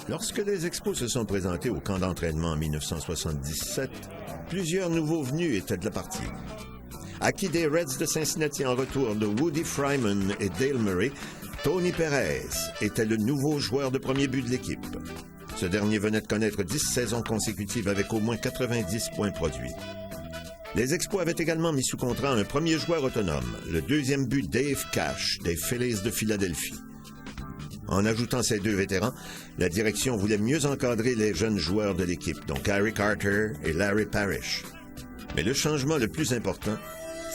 Lorsque les Expos se sont présentés au camp d'entraînement en 1977, plusieurs nouveaux venus étaient de la partie. Acquis des Reds de Cincinnati en retour de Woody Fryman et Dale Murray, Tony Perez était le nouveau joueur de premier but de l'équipe. Ce dernier venait de connaître 10 saisons consécutives avec au moins 90 points produits. Les Expos avaient également mis sous contrat un premier joueur autonome, le deuxième but Dave Cash des Phillies de Philadelphie. En ajoutant ces deux vétérans, la direction voulait mieux encadrer les jeunes joueurs de l'équipe, donc Harry Carter et Larry Parrish. Mais le changement le plus important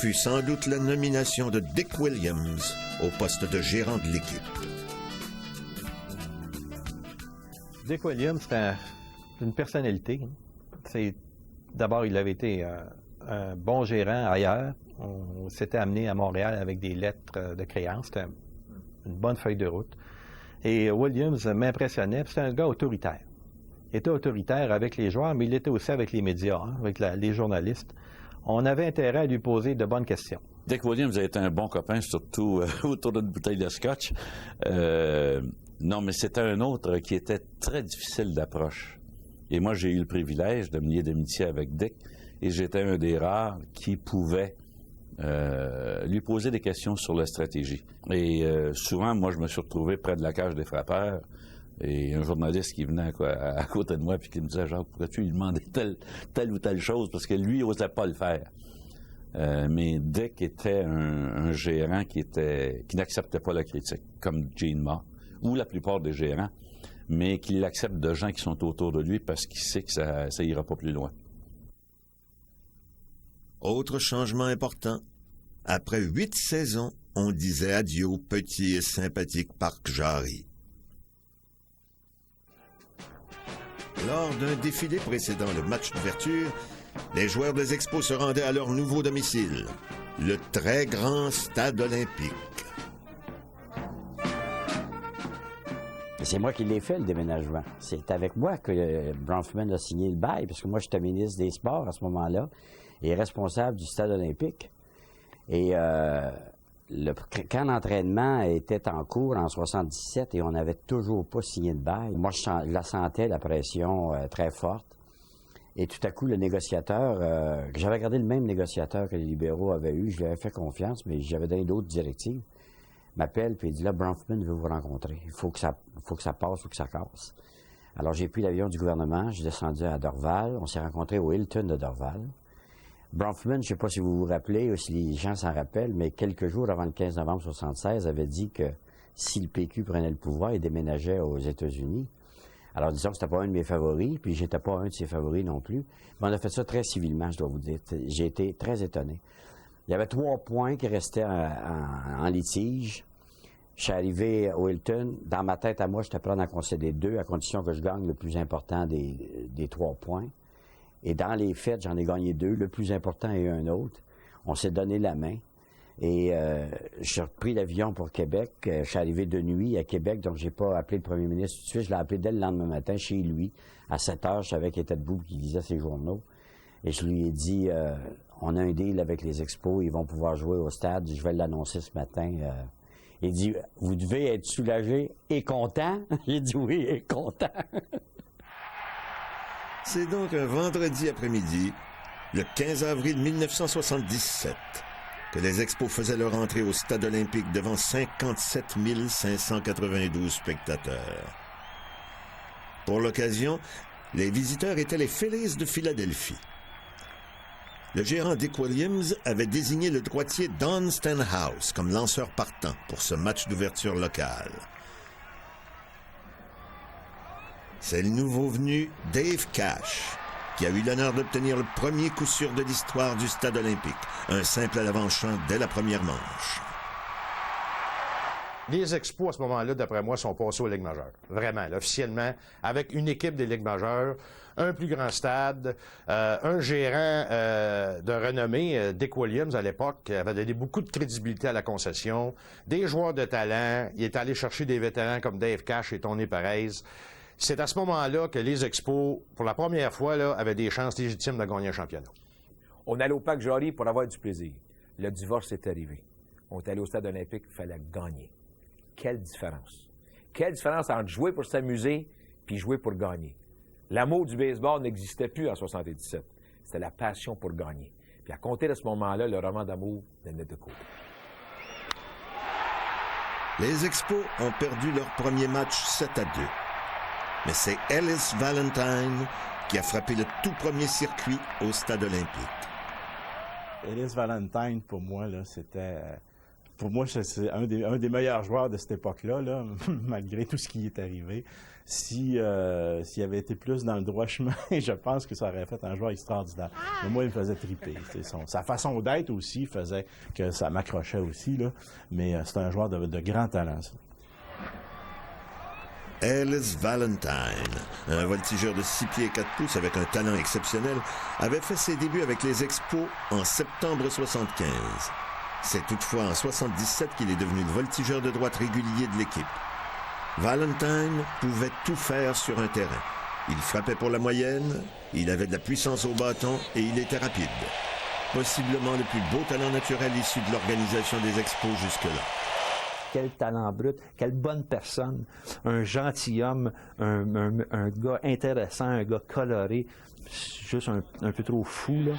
fut sans doute la nomination de Dick Williams au poste de gérant de l'équipe. Dick Williams, c'est une personnalité. D'abord, il avait été un bon gérant ailleurs. On s'était amené à Montréal avec des lettres de créance. C'était une bonne feuille de route. Et Williams m'impressionnait. C'était un gars autoritaire. Il était autoritaire avec les joueurs, mais il était aussi avec les médias, avec les journalistes. On avait intérêt à lui poser de bonnes questions. Dick Williams a été un bon copain, surtout autour d'une bouteille de scotch. Non, mais c'était un autre qui était très difficile d'approche. Et moi, j'ai eu le privilège de me lier d'amitié avec Dick, et j'étais un des rares qui pouvait lui poser des questions sur la stratégie. Et souvent, moi, je me suis retrouvé près de la cage des frappeurs, et un journaliste qui venait à côté de moi puis qui me disait, genre, pourrais-tu lui demander telle ou telle chose, parce que lui, il n'osait pas le faire. Mais Dick était un gérant qui n'acceptait pas la critique, comme Gene Ma, ou la plupart des gérants, mais qui l'accepte de gens qui sont autour de lui parce qu'il sait que ça ira pas plus loin. Autre changement important. Après 8 saisons, on disait adieu au petit et sympathique Parc Jarry. Lors d'un défilé précédant le match d'ouverture, les joueurs des Expos se rendaient à leur nouveau domicile, le très grand stade olympique. C'est moi qui l'ai fait, le déménagement. C'est avec moi que Bronfman a signé le bail, parce que moi, j'étais ministre des Sports à ce moment-là et responsable du stade olympique. Et le camp d'entraînement était en cours en 77 et on n'avait toujours pas signé de bail. Moi, je la sentais, la pression très forte. Et tout à coup, le négociateur, j'avais gardé le même négociateur que les libéraux avaient eu, je lui avais fait confiance, mais j'avais donné d'autres directives. M'appelle, puis il dit, là, Bronfman veut vous rencontrer. Il faut que ça passe, il faut que ça casse. Alors, j'ai pris l'avion du gouvernement, j'ai descendu à Dorval, on s'est rencontrés au Hilton de Dorval. Bronfman, je ne sais pas si vous vous rappelez ou si les gens s'en rappellent, mais quelques jours avant le 15 novembre 1976, avait dit que si le PQ prenait le pouvoir, il déménageait aux États-Unis. Alors, disons que c'était pas un de mes favoris, puis j'étais pas un de ses favoris non plus. Mais on a fait ça très civilement, je dois vous dire. J'ai été très étonné. Il y avait 3 points qui restaient en litige. Je suis arrivé au Hilton. Dans ma tête à moi, j'étais prêt à en concéder 2, à condition que je gagne le plus important des 3 points. Et dans les faits, j'en ai gagné 2. Le plus important et un autre. On s'est donné la main. Et j'ai repris l'avion pour Québec. Je suis arrivé de nuit à Québec, donc j'ai pas appelé le premier ministre tout de suite. Je l'ai appelé dès le lendemain matin chez lui. À 7 heures, je savais qu'il était debout, qu'il lisait ses journaux. Et je lui ai dit, on a un deal avec les Expos, ils vont pouvoir jouer au stade. Je vais l'annoncer ce matin. Il dit, vous devez être soulagé et content. J'ai dit oui, et content. C'est donc un vendredi après-midi, le 15 avril 1977, que les Expos faisaient leur entrée au stade olympique devant 57 592 spectateurs. Pour l'occasion, les visiteurs étaient les Phillies de Philadelphie. Le gérant Dick Williams avait désigné le droitier Don Stenhouse comme lanceur partant pour ce match d'ouverture locale. C'est le nouveau venu Dave Cash qui a eu l'honneur d'obtenir le premier coup sûr de l'histoire du stade olympique, un simple à l'avant-champ dès la première manche. Les Expos, à ce moment-là, d'après moi, sont passés aux Ligues majeures. Vraiment, là, officiellement, avec une équipe des Ligues majeures, un plus grand stade, un gérant de renommée, Dick Williams, à l'époque, avait donné beaucoup de crédibilité à la concession, des joueurs de talent. Il est allé chercher des vétérans comme Dave Cash et Tony Perez. C'est à ce moment-là que les Expos, pour la première fois, là, avaient des chances légitimes de gagner un championnat. On allait au Parc Jarry pour avoir du plaisir. Le divorce est arrivé. On est allé au stade olympique, il fallait gagner. Quelle différence. Quelle différence entre jouer pour s'amuser puis jouer pour gagner. L'amour du baseball n'existait plus en 77. C'était la passion pour gagner. Puis à compter de ce moment-là, le roman d'amour venait de côté. Les Expos ont perdu leur premier match 7-2. Mais c'est Ellis Valentine qui a frappé le tout premier circuit au Stade olympique. Ellis Valentine, pour moi, là, c'était... Pour moi, c'est un des meilleurs joueurs de cette époque-là, là, malgré tout ce qui est arrivé. S'il avait été plus dans le droit chemin, je pense que ça aurait fait un joueur extraordinaire. Mais moi, il me faisait triper. Sa façon d'être aussi faisait que ça m'accrochait aussi, là. Mais c'est un joueur de grand talent, ça. Ellis Valentine, un voltigeur de 6 pieds et 4 pouces avec un talent exceptionnel, avait fait ses débuts avec les Expos en septembre 75. C'est toutefois en 77 qu'il est devenu le voltigeur de droite régulier de l'équipe. Valentine pouvait tout faire sur un terrain. Il frappait pour la moyenne, il avait de la puissance au bâton et il était rapide. Possiblement le plus beau talent naturel issu de l'organisation des Expos jusque-là. Quel talent brut, quelle bonne personne, un gentilhomme, un gars intéressant, un gars coloré, juste un peu trop fou, là.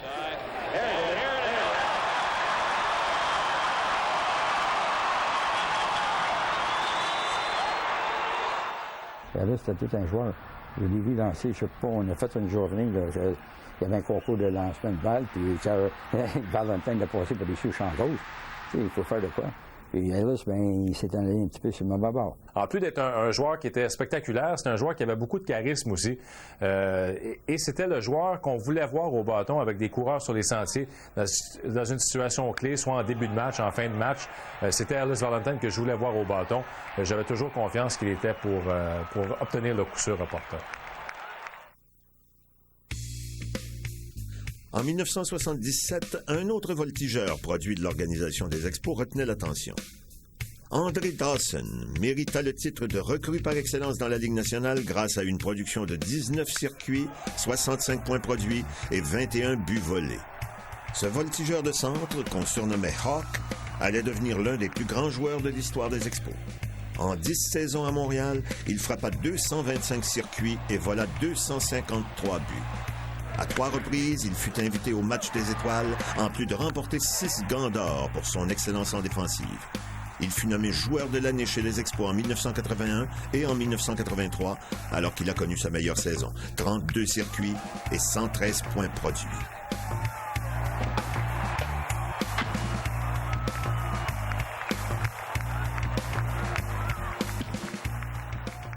Là, c'était tout un joueur. Je l'ai vu lancer, je sais pas, on a fait une journée, là, il y avait un concours de lancement de balles, puis Valentin l'a passé pour des sous champ gauche. Tu sais, il faut faire de quoi. Et Ellis, ben, il s'est allé un petit peu sur le mauvais bord. En plus d'être un joueur qui était spectaculaire, c'est un joueur qui avait beaucoup de charisme aussi. Et c'était le joueur qu'on voulait voir au bâton avec des coureurs sur les sentiers dans une situation clé, soit en début de match, en fin de match. C'était Ellis Valentine que je voulais voir au bâton. J'avais toujours confiance qu'il était pour obtenir le coup sûr opportun. En 1977, un autre voltigeur, produit de l'organisation des Expos, retenait l'attention. André Dawson mérita le titre de recrue par excellence dans la Ligue nationale grâce à une production de 19 circuits, 65 points produits et 21 buts volés. Ce voltigeur de centre, qu'on surnommait Hawk, allait devenir l'un des plus grands joueurs de l'histoire des Expos. En 10 saisons à Montréal, il frappa 225 circuits et vola 253 buts. À 3 reprises, il fut invité au match des étoiles, en plus de remporter 6 gants d'or pour son excellence en défensive. Il fut nommé joueur de l'année chez les Expos en 1981 et en 1983, alors qu'il a connu sa meilleure saison. 32 circuits et 113 points produits.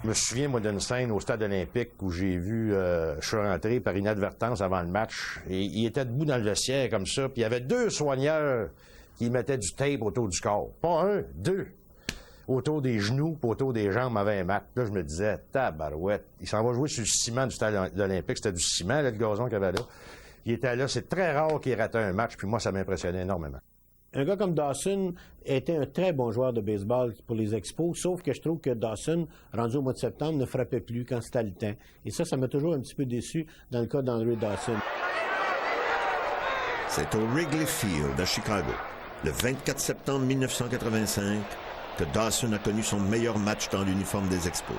Je me souviens, moi, d'une scène au Stade olympique où j'ai vu, je suis rentré par inadvertance avant le match, et il était debout dans le vestiaire comme ça, puis il y avait 2 soigneurs qui mettaient du tape autour du corps. Pas 1, 2. Autour des genoux, puis autour des jambes avant un match. Là, je me disais, tabarouette, il s'en va jouer sur le ciment du Stade olympique. C'était du ciment, là, le gazon qu'il y avait là. Il était là. C'est très rare qu'il ratait un match, puis moi, ça m'impressionnait énormément. Un gars comme Dawson était un très bon joueur de baseball pour les Expos, sauf que je trouve que Dawson, rendu au mois de septembre, ne frappait plus quand c'était le temps. Et ça m'a toujours un petit peu déçu dans le cas d'André Dawson. C'est au Wrigley Field à Chicago, le 24 septembre 1985, que Dawson a connu son meilleur match dans l'uniforme des Expos.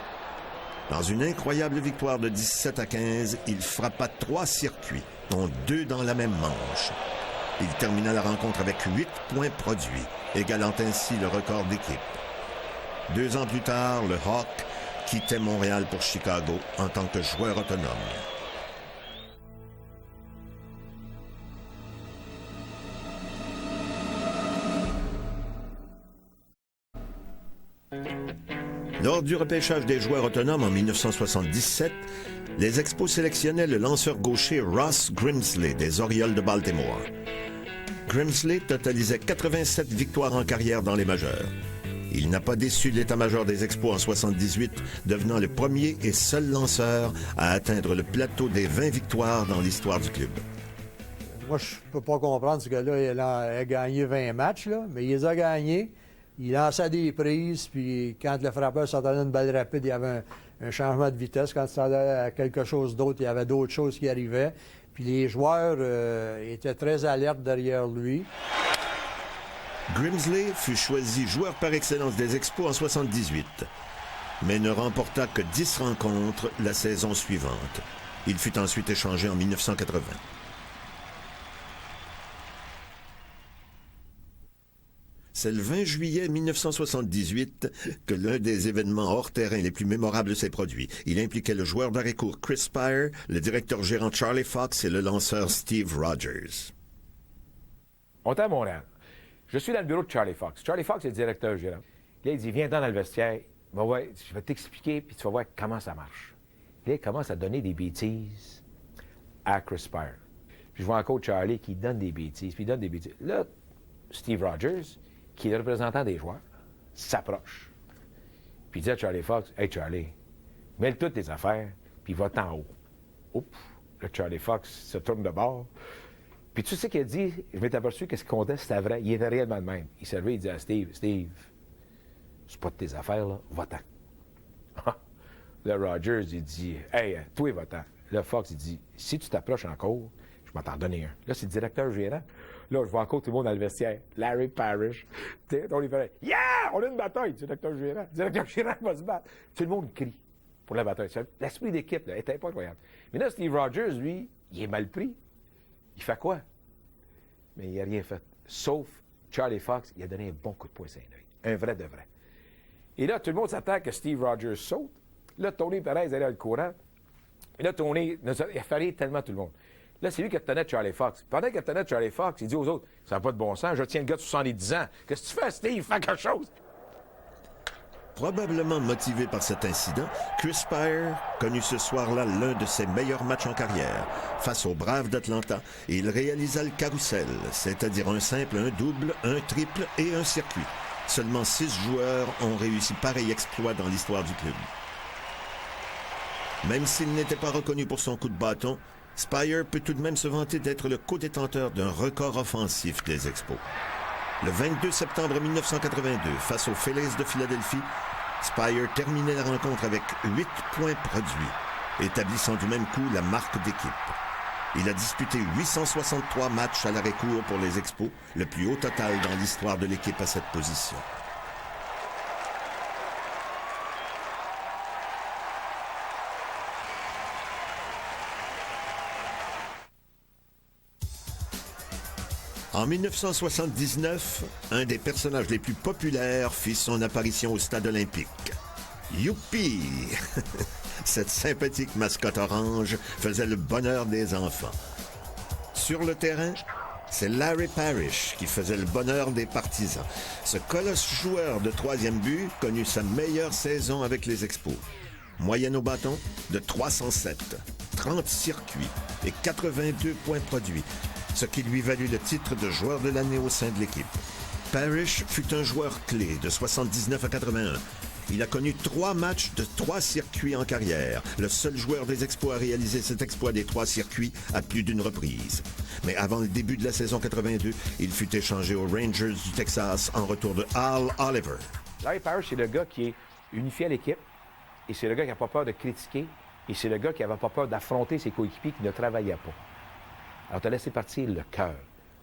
Dans une incroyable victoire de 17-15, il frappa 3 circuits, dont 2 dans la même manche. Il termina la rencontre avec 8 points produits, égalant ainsi le record d'équipe. 2 ans plus tard, le Hawk quittait Montréal pour Chicago en tant que joueur autonome. Lors du repêchage des joueurs autonomes en 1977, les Expos sélectionnaient le lanceur gaucher Ross Grimsley des Orioles de Baltimore. Grimsley totalisait 87 victoires en carrière dans les majeurs. Il n'a pas déçu de l'état-major des Expos en 78, devenant le premier et seul lanceur à atteindre le plateau des 20 victoires dans l'histoire du club. Moi, je peux pas comprendre ce gars-là. Il a gagné 20 matchs, là, mais il les a gagnés. Il lançait des prises, puis quand le frappeur s'entendait une balle rapide, il y avait un changement de vitesse. Quand il s'entendait à quelque chose d'autre, il y avait d'autres choses qui arrivaient. Puis les joueurs étaient très alertes derrière lui. Grimsley fut choisi joueur par excellence des Expos en 78. mais ne remporta que 10 rencontres la saison suivante. Il fut ensuite échangé en 1980. C'est le 20 juillet 1978 que l'un des événements hors terrain les plus mémorables s'est produit. Il impliquait le joueur d'arrêt-court Chris Spire, le directeur gérant Charlie Fox et le lanceur Steve Rogers. On est à Montréal. Je suis dans le bureau de Charlie Fox. Charlie Fox est le directeur gérant. Là, il dit, viens dans le vestiaire. Ben ouais, je vais t'expliquer, puis tu vas voir comment ça marche. Là, il commence à donner des bêtises à Chris Spire. Puis je vois encore Charlie qui donne des bêtises, puis il donne des bêtises. Là, Steve Rogers, qui est le représentant des joueurs, s'approche. Puis il dit à Charlie Fox, « Hey Charlie, mêle toutes tes affaires, puis va-t'en haut. » Oups! Là, Charlie Fox se tourne de bord. Puis tu sais qu'il a dit, je m'étais aperçu que ce qu'il comptait, c'était vrai. Il était réellement de même. Il s'est levé, il dit à Steve, « Steve, c'est pas de tes affaires, là, va-t'en. » Là, Rogers, il dit, « Hey, toi, va-t'en. » Là, Fox, il dit, « Si tu t'approches encore, je vais t'en donner un. » Là, c'est le directeur gérant. Là, je vois encore tout le monde dans le vestiaire. Larry Parrish. On lui fait « Yeah! On a une bataille, directeur gérant. Directeur gérant va se battre. » Tout le monde crie pour la bataille. L'esprit d'équipe là, était pas incroyable. Mais là, Steve Rogers, lui, il est mal pris. Il fait quoi? Mais il n'a rien fait. Sauf Charlie Fox, il a donné un bon coup de poing sur l'œil. Un vrai de vrai. Et là, tout le monde s'attend que Steve Rogers saute. Là, Tony Perez allait dans le courant. Et là, Tony, il a fait rire tellement tout le monde. Là, c'est lui qui tenait Charlie Fox. Pendant qu'il tenait Charlie Fox, il dit aux autres, « Ça n'a pas de bon sens, je tiens le gars de 70 ans. Qu'est-ce que tu fais, Steve? Fais quelque chose! » Probablement motivé par cet incident, Chris Spire connut ce soir-là l'un de ses meilleurs matchs en carrière. Face aux Braves d'Atlanta, il réalisa le carrousel, c'est-à-dire un simple, un double, un triple et un circuit. Seulement 6 joueurs ont réussi pareil exploit dans l'histoire du club. Même s'il n'était pas reconnu pour son coup de bâton, Spire peut tout de même se vanter d'être le co-détenteur d'un record offensif des Expos. Le 22 septembre 1982, face aux Phillies de Philadelphie, Spire terminait la rencontre avec 8 points produits, établissant du même coup la marque d'équipe. Il a disputé 863 matchs à l'arrêt-court pour les Expos, le plus haut total dans l'histoire de l'équipe à cette position. En 1979, un des personnages les plus populaires fit son apparition au Stade olympique. Youpi! Cette sympathique mascotte orange faisait le bonheur des enfants. Sur le terrain, c'est Larry Parrish qui faisait le bonheur des partisans. Ce colosse joueur de 3e but connut sa meilleure saison avec les Expos. Moyenne au bâton de 307, 30 circuits et 82 points produits, ce qui lui valut le titre de joueur de l'année au sein de l'équipe. Parrish fut un joueur clé de 79 à 81. Il a connu 3 matchs de 3 circuits en carrière, le seul joueur des Expos à réaliser cet exploit des 3 circuits à plus d'une reprise. Mais avant le début de la saison 82, il fut échangé aux Rangers du Texas en retour de Al Oliver. Larry Parrish, c'est le gars qui est unifié à l'équipe, et c'est le gars qui n'a pas peur de critiquer, et c'est le gars qui n'avait pas peur d'affronter ses coéquipiers qui ne travaillaient pas. Alors, tu as laissé partir le cœur.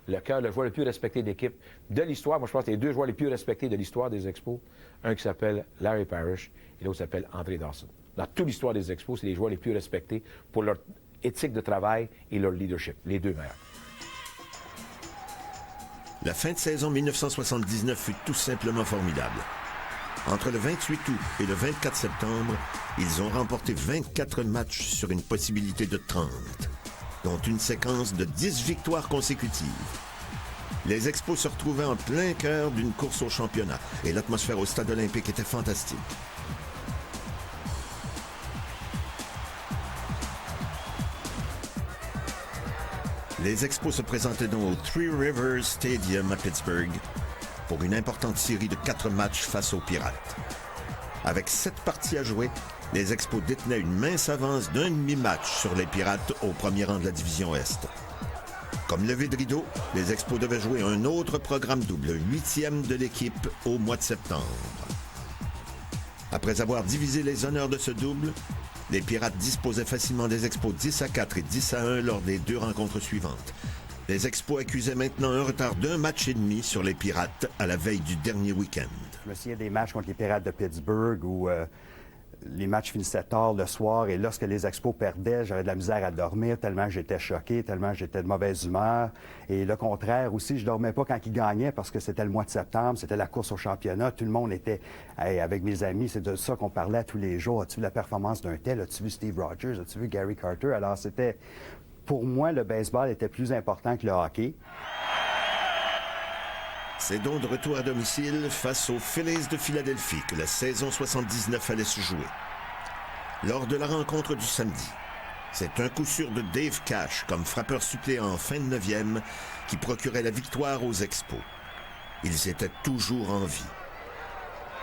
Le cœur, le joueur le plus respecté d'équipe de l'histoire. Moi, je pense que les 2 joueurs les plus respectés de l'histoire des Expos. Un qui s'appelle Larry Parrish et l'autre s'appelle André Dawson. Dans toute l'histoire des Expos, c'est les joueurs les plus respectés pour leur éthique de travail et leur leadership. Les 2 meilleurs. La fin de saison 1979 fut tout simplement formidable. Entre le 28 août et le 24 septembre, ils ont remporté 24 matchs sur une possibilité de 30. Dont une séquence de 10 victoires consécutives. Les Expos se retrouvaient en plein cœur d'une course au championnat et l'atmosphère au Stade olympique était fantastique. Les Expos se présentaient donc au Three Rivers Stadium à Pittsburgh pour une importante série de 4 matchs face aux Pirates. Avec 7 parties à jouer, les Expos détenaient une mince avance d'un demi-match sur les Pirates au premier rang de la division Est. Comme levé de rideau, les Expos devaient jouer un autre programme double, 8e de l'équipe au mois de septembre. Après avoir divisé les honneurs de ce double, les Pirates disposaient facilement des Expos 10-4 et 10-1 lors des 2 rencontres suivantes. Les Expos accusaient maintenant un retard d'1 match et demi sur les Pirates à la veille du dernier week-end. Je me souviens des matchs contre les Pirates de Pittsburgh où les matchs finissaient tard le soir et lorsque les Expos perdaient, j'avais de la misère à dormir tellement j'étais choqué, tellement j'étais de mauvaise humeur. Et le contraire aussi, je dormais pas quand ils gagnaient parce que c'était le mois de septembre, c'était la course au championnat. Tout le monde était, hey, avec mes amis, c'est de ça qu'on parlait tous les jours. As-tu vu la performance d'un tel? As-tu vu Steve Rogers? As-tu vu Gary Carter? Alors c'était, pour moi, le baseball était plus important que le hockey. C'est donc de retour à domicile face aux Phillies de Philadelphie que la saison 79 allait se jouer. Lors de la rencontre du samedi, c'est un coup sûr de Dave Cash comme frappeur suppléant en fin de 9e qui procurait la victoire aux Expos. Ils étaient toujours en vie.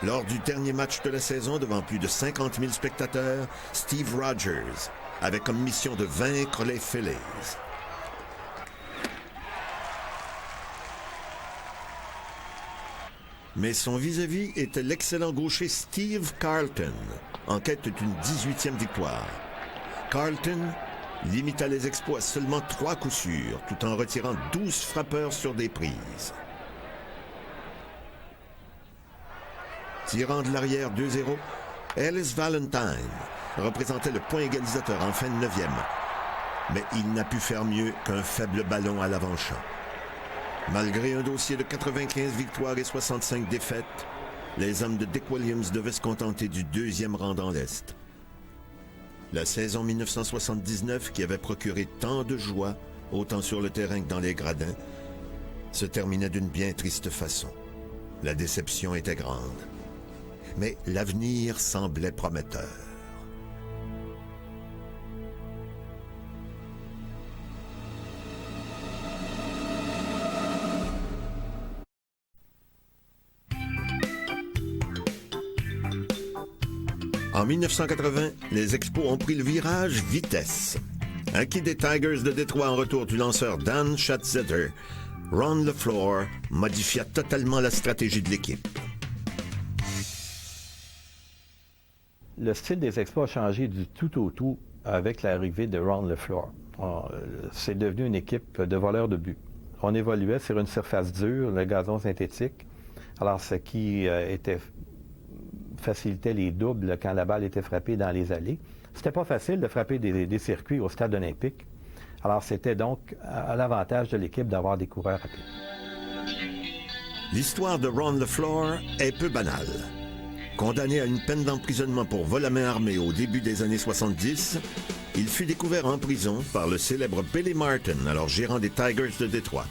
Lors du dernier match de la saison devant plus de 50 000 spectateurs, Steve Rogers avait comme mission de vaincre les Phillies. Mais son vis-à-vis était l'excellent gaucher Steve Carlton, en quête d'une 18e victoire. Carlton limita les Expos à seulement 3 coups sûrs, tout en retirant 12 frappeurs sur des prises. Tirant de l'arrière 2-0, Ellis Valentine représentait le point égalisateur en fin de 9e. Mais il n'a pu faire mieux qu'un faible ballon à l'avant-champ. Malgré un dossier de 95 victoires et 65 défaites, les hommes de Dick Williams devaient se contenter du 2e rang dans l'Est. La saison 1979, qui avait procuré tant de joie, autant sur le terrain que dans les gradins, se terminait d'une bien triste façon. La déception était grande. Mais l'avenir semblait prometteur. En 1980, les Expos ont pris le virage vitesse. Acquis des Tigers de Détroit en retour du lanceur Dan Schatzeder, Ron LeFlore modifia totalement la stratégie de l'équipe. Le style des Expos a changé du tout au tout avec l'arrivée de Ron LeFlore. C'est devenu une équipe de voleurs de but. On évoluait sur une surface dure, le gazon synthétique, alors ce qui facilitait les doubles quand la balle était frappée dans les allées. C'était pas facile de frapper des circuits au stade olympique. Alors c'était donc à l'avantage de l'équipe d'avoir des coureurs rapides. L'histoire de Ron LeFlore est peu banale. Condamné à une peine d'emprisonnement pour vol à main armée au début des années 70, il fut découvert en prison par le célèbre Billy Martin, alors gérant des Tigers de Détroit.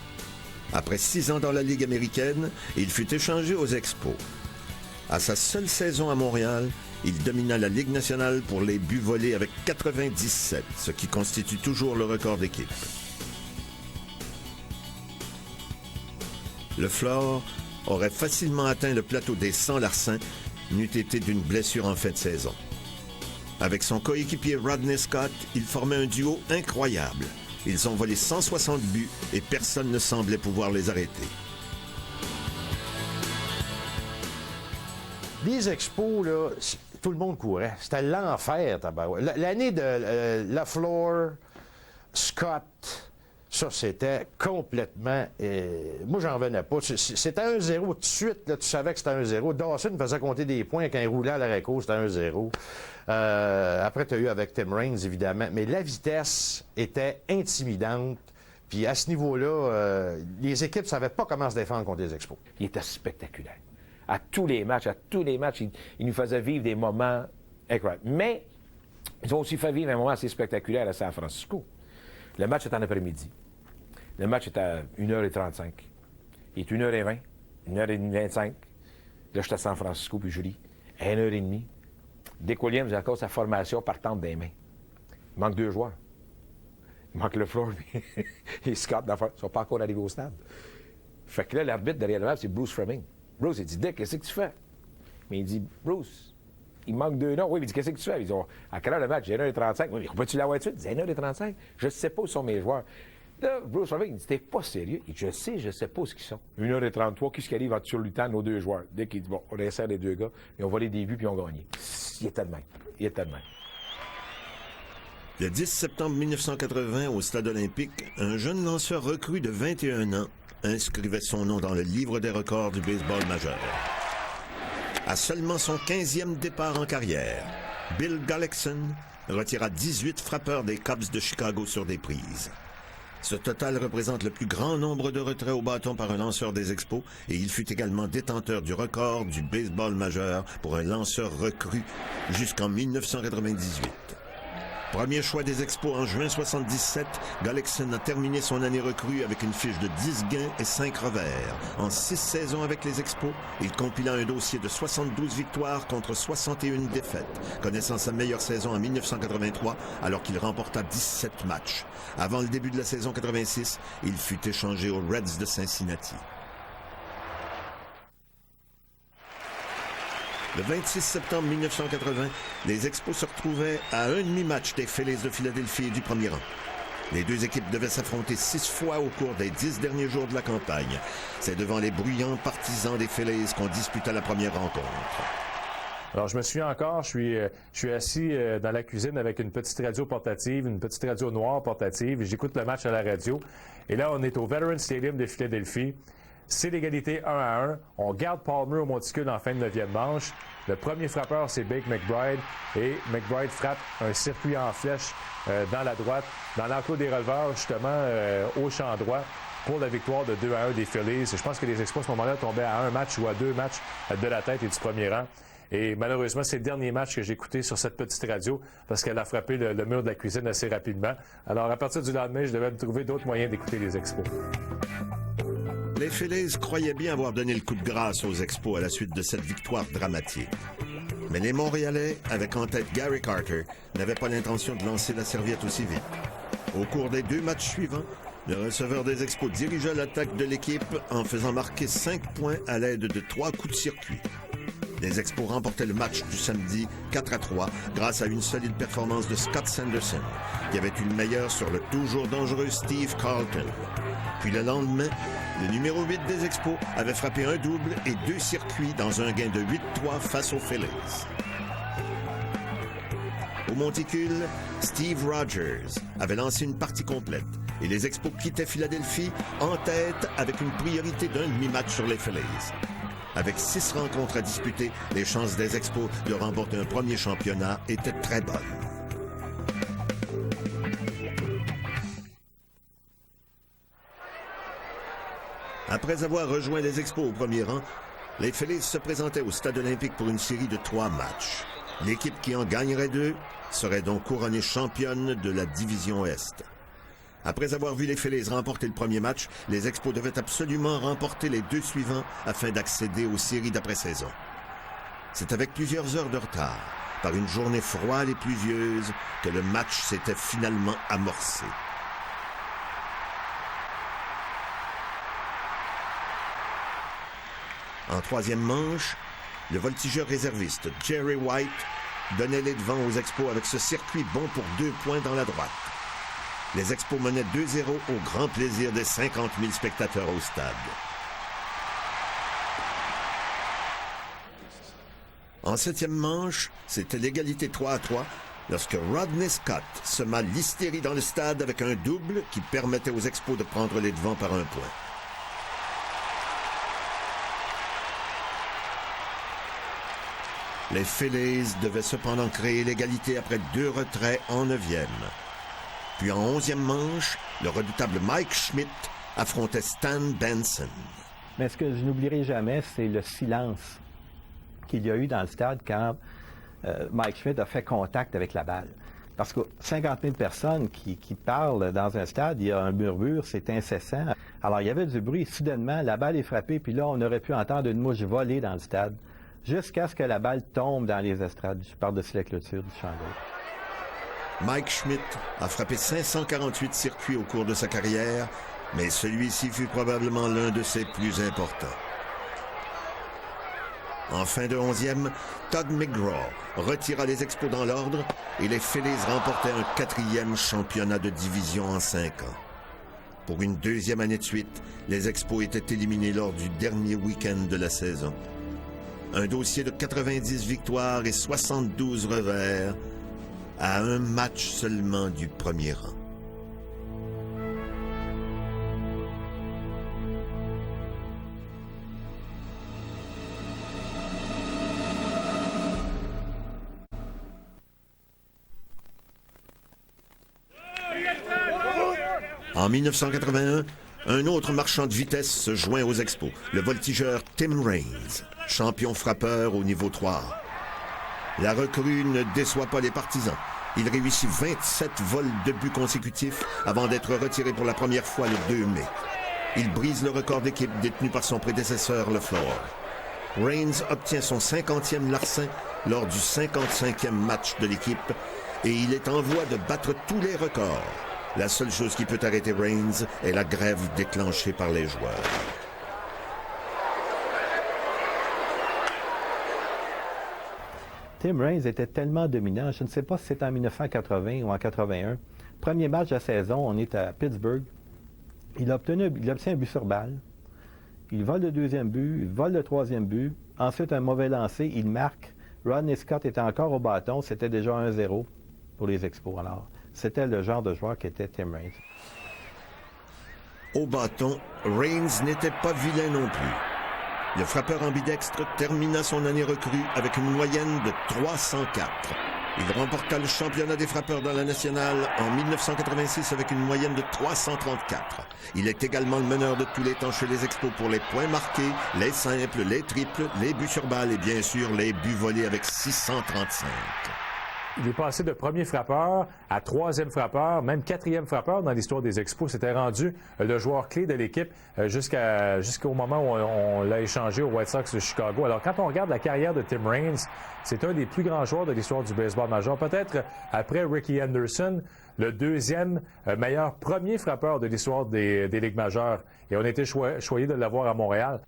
Après 6 ans dans la Ligue américaine, il fut échangé aux Expos. À sa seule saison à Montréal, il domina la Ligue nationale pour les buts volés avec 97, ce qui constitue toujours le record d'équipe. LeFlore aurait facilement atteint le plateau des 100 larcins, n'eût été d'une blessure en fin de saison. Avec son coéquipier Rodney Scott, ils formaient un duo incroyable. Ils ont volé 160 buts et personne ne semblait pouvoir les arrêter. Les Expos, là, tout le monde courait. C'était l'enfer, tabarouette. L'année de LaFleur, Scott, ça, c'était complètement... moi, j'en revenais pas. C'était 1-0 tout de suite. Là, tu savais que c'était 1-0. Dawson faisait compter des points quand il roulait à l'arrêt-course, c'était 1-0. Après, tu as eu avec Tim Raines, évidemment. Mais la vitesse était intimidante. Puis à ce niveau-là, les équipes ne savaient pas comment se défendre contre les Expos. Il était spectaculaire. À tous les matchs, il nous faisait vivre des moments incroyables. Mais ils ont aussi fait vivre un moment assez spectaculaire à San Francisco. Le match est en après-midi. Le match est à 1h35. Il est 1h20, 1h25. Là, je suis à San Francisco, puis je lis. 1h30. Dick Williams a encore sa formation partante des mains. Il manque 2 joueurs. Il manque LeFlore et Scott. Ils ne sont pas encore arrivés au stade. Fait que là, l'arbitre derrière le match, c'est Bruce Fleming. Bruce, il dit, Dick, qu'est-ce que tu fais? Mais il dit, Bruce, il manque 2 noms. Oui, il dit, qu'est-ce que tu fais? Ils disent, à quelle heure le match? J'ai 1h35. Oui, mais peux-tu l'avoir tout de suite? Il dit, 1h35. Je ne sais pas où sont mes joueurs. Là, Bruce Fleming, il dit, t'es pas sérieux? Il dit, je ne sais pas où ils sont. 1h33, qu'est-ce qui arrive en surlutant nos 2 joueurs? Dick, il dit, bon, on insère les 2 gars, et on volé des buts, puis on gagné. Il était de même. Il était de même. Le 10 septembre 1980, au Stade olympique, un jeune lanceur recru de 21 ans inscrivait son nom dans le livre des records du baseball majeur. À seulement son 15e départ en carrière, Bill Gullickson retira 18 frappeurs des Cubs de Chicago sur des prises. Ce total représente le plus grand nombre de retraits au bâton par un lanceur des Expos et il fut également détenteur du record du baseball majeur pour un lanceur recru jusqu'en 1998. Premier choix des Expos en juin 1977, Gullickson a terminé son année recrue avec une fiche de 10 gains et 5 revers. En 6 saisons avec les Expos, il compila un dossier de 72 victoires contre 61 défaites, connaissant sa meilleure saison en 1983 alors qu'il remporta 17 matchs. Avant le début de la saison 86, il fut échangé aux Reds de Cincinnati. Le 26 septembre 1980, les Expos se retrouvaient à un demi-match des Phillies de Philadelphie et du premier rang. Les deux équipes devaient s'affronter 6 fois au cours des 10 derniers jours de la campagne. C'est devant les bruyants partisans des Phillies qu'on disputa la première rencontre. Alors, je me souviens encore, je suis assis dans la cuisine avec une petite radio portative, une petite radio noire portative, et j'écoute le match à la radio. Et là, on est au Veterans Stadium de Philadelphie. C'est l'égalité 1-1. On garde Palmer au monticule en fin de 9e manche. Le premier frappeur, c'est Bake McBride. Et McBride frappe un circuit en flèche dans la droite, dans l'enclos des releveurs, justement, au champ droit, pour la victoire de 2-1 des Phillies. Je pense que les Expos, à ce moment-là, tombaient à un match ou à 2 matchs de la tête et du premier rang. Et malheureusement, c'est le dernier match que j'ai écouté sur cette petite radio parce qu'elle a frappé le mur de la cuisine assez rapidement. Alors, à partir du lendemain, je devais me trouver d'autres moyens d'écouter les Expos. Les Phillies croyaient bien avoir donné le coup de grâce aux Expos à la suite de cette victoire dramatique. Mais les Montréalais, avec en tête Gary Carter, n'avaient pas l'intention de lancer la serviette aussi vite. Au cours des 2 matchs suivants, le receveur des Expos dirigea l'attaque de l'équipe en faisant marquer 5 points à l'aide de 3 coups de circuit. Les Expos remportaient le match du samedi 4-3 grâce à une solide performance de Scott Sanderson, qui avait eu le meilleur sur le toujours dangereux Steve Carlton. Puis le lendemain, le numéro 8 des Expos avait frappé un double et 2 circuits dans un gain de 8-3 face aux Phillies. Au monticule, Steve Rogers avait lancé une partie complète et les Expos quittaient Philadelphie en tête avec une priorité d'un demi-match sur les Phillies. Avec 6 rencontres à disputer, les chances des Expos de remporter un premier championnat étaient très bonnes. Après avoir rejoint les Expos au premier rang, les Phillies se présentaient au Stade olympique pour une série de 3 matchs. L'équipe qui en gagnerait 2 serait donc couronnée championne de la division Est. Après avoir vu les Phillies remporter le premier match, les Expos devaient absolument remporter les 2 suivants afin d'accéder aux séries d'après-saison. C'est avec plusieurs heures de retard, par une journée froide et pluvieuse, que le match s'était finalement amorcé. En 3e manche, le voltigeur réserviste Jerry White donnait les devants aux Expos avec ce circuit bon pour 2 points dans la droite. Les Expos menaient 2-0 au grand plaisir des 50 000 spectateurs au stade. En 7e manche, c'était l'égalité 3-3 lorsque Rodney Scott sema l'hystérie dans le stade avec un double qui permettait aux Expos de prendre les devants par 1 point. Les Phillies devaient cependant créer l'égalité après 2 retraits en 9e. Puis en 11e manche, le redoutable Mike Schmidt affrontait Stan Benson. Mais ce que je n'oublierai jamais, c'est le silence qu'il y a eu dans le stade quand Mike Schmidt a fait contact avec la balle. Parce que 50 000 personnes qui parlent dans un stade, il y a un murmure, c'est incessant. Alors il y avait du bruit, soudainement, la balle est frappée, puis là, on aurait pu entendre une mouche voler dans le stade, jusqu'à ce que la balle tombe dans les estrades par-dessus la clôture du champ gauche. Mike Schmidt a frappé 548 circuits au cours de sa carrière, mais celui-ci fut probablement l'un de ses plus importants. En fin de 11e, Todd McGraw retira les Expos dans l'ordre et les Phillies remportaient un 4e championnat de division en 5 ans. Pour une 2e année de suite, les Expos étaient éliminés lors du dernier week-end de la saison. Un dossier de 90 victoires et 72 revers à un match seulement du premier rang. En 1981, un autre marchand de vitesse se joint aux Expos, le voltigeur Tim Raines, champion frappeur au niveau 3A. La recrue ne déçoit pas les partisans. Il réussit 27 vols de but consécutifs avant d'être retiré pour la première fois le 2 mai. Il brise le record d'équipe détenu par son prédécesseur LeFlore. Raines obtient son 50e larcin lors du 55e match de l'équipe et il est en voie de battre tous les records. La seule chose qui peut arrêter Raines est la grève déclenchée par les joueurs. Tim Raines était tellement dominant, je ne sais pas si c'était en 1980 ou en 81. Premier match de la saison, on est à Pittsburgh. Il obtient un but sur balle. Il vole le deuxième but, il vole le troisième but. Ensuite, un mauvais lancer, il marque. Rodney Scott était encore au bâton, c'était déjà 1-0 pour les Expos. Alors, c'était le genre de joueur qu'était Tim Raines. Au bâton, Raines n'était pas vilain non plus. Le frappeur ambidextre termina son année recrue avec une moyenne de 304. Il remporta le championnat des frappeurs dans la nationale en 1986 avec une moyenne de 334. Il est également le meneur de tous les temps chez les Expos pour les points marqués, les simples, les triples, les buts sur balle et bien sûr les buts volés avec 635. Il est passé de premier frappeur à troisième frappeur, même quatrième frappeur dans l'histoire des Expos. C'était rendu le joueur clé de l'équipe jusqu'au moment où on l'a échangé aux White Sox de Chicago. Alors, quand on regarde la carrière de Tim Raines, c'est un des plus grands joueurs de l'histoire du baseball majeur. Peut-être après Ricky Henderson, le deuxième meilleur premier frappeur de l'histoire des Ligues majeures. Et on a été choyés de l'avoir à Montréal.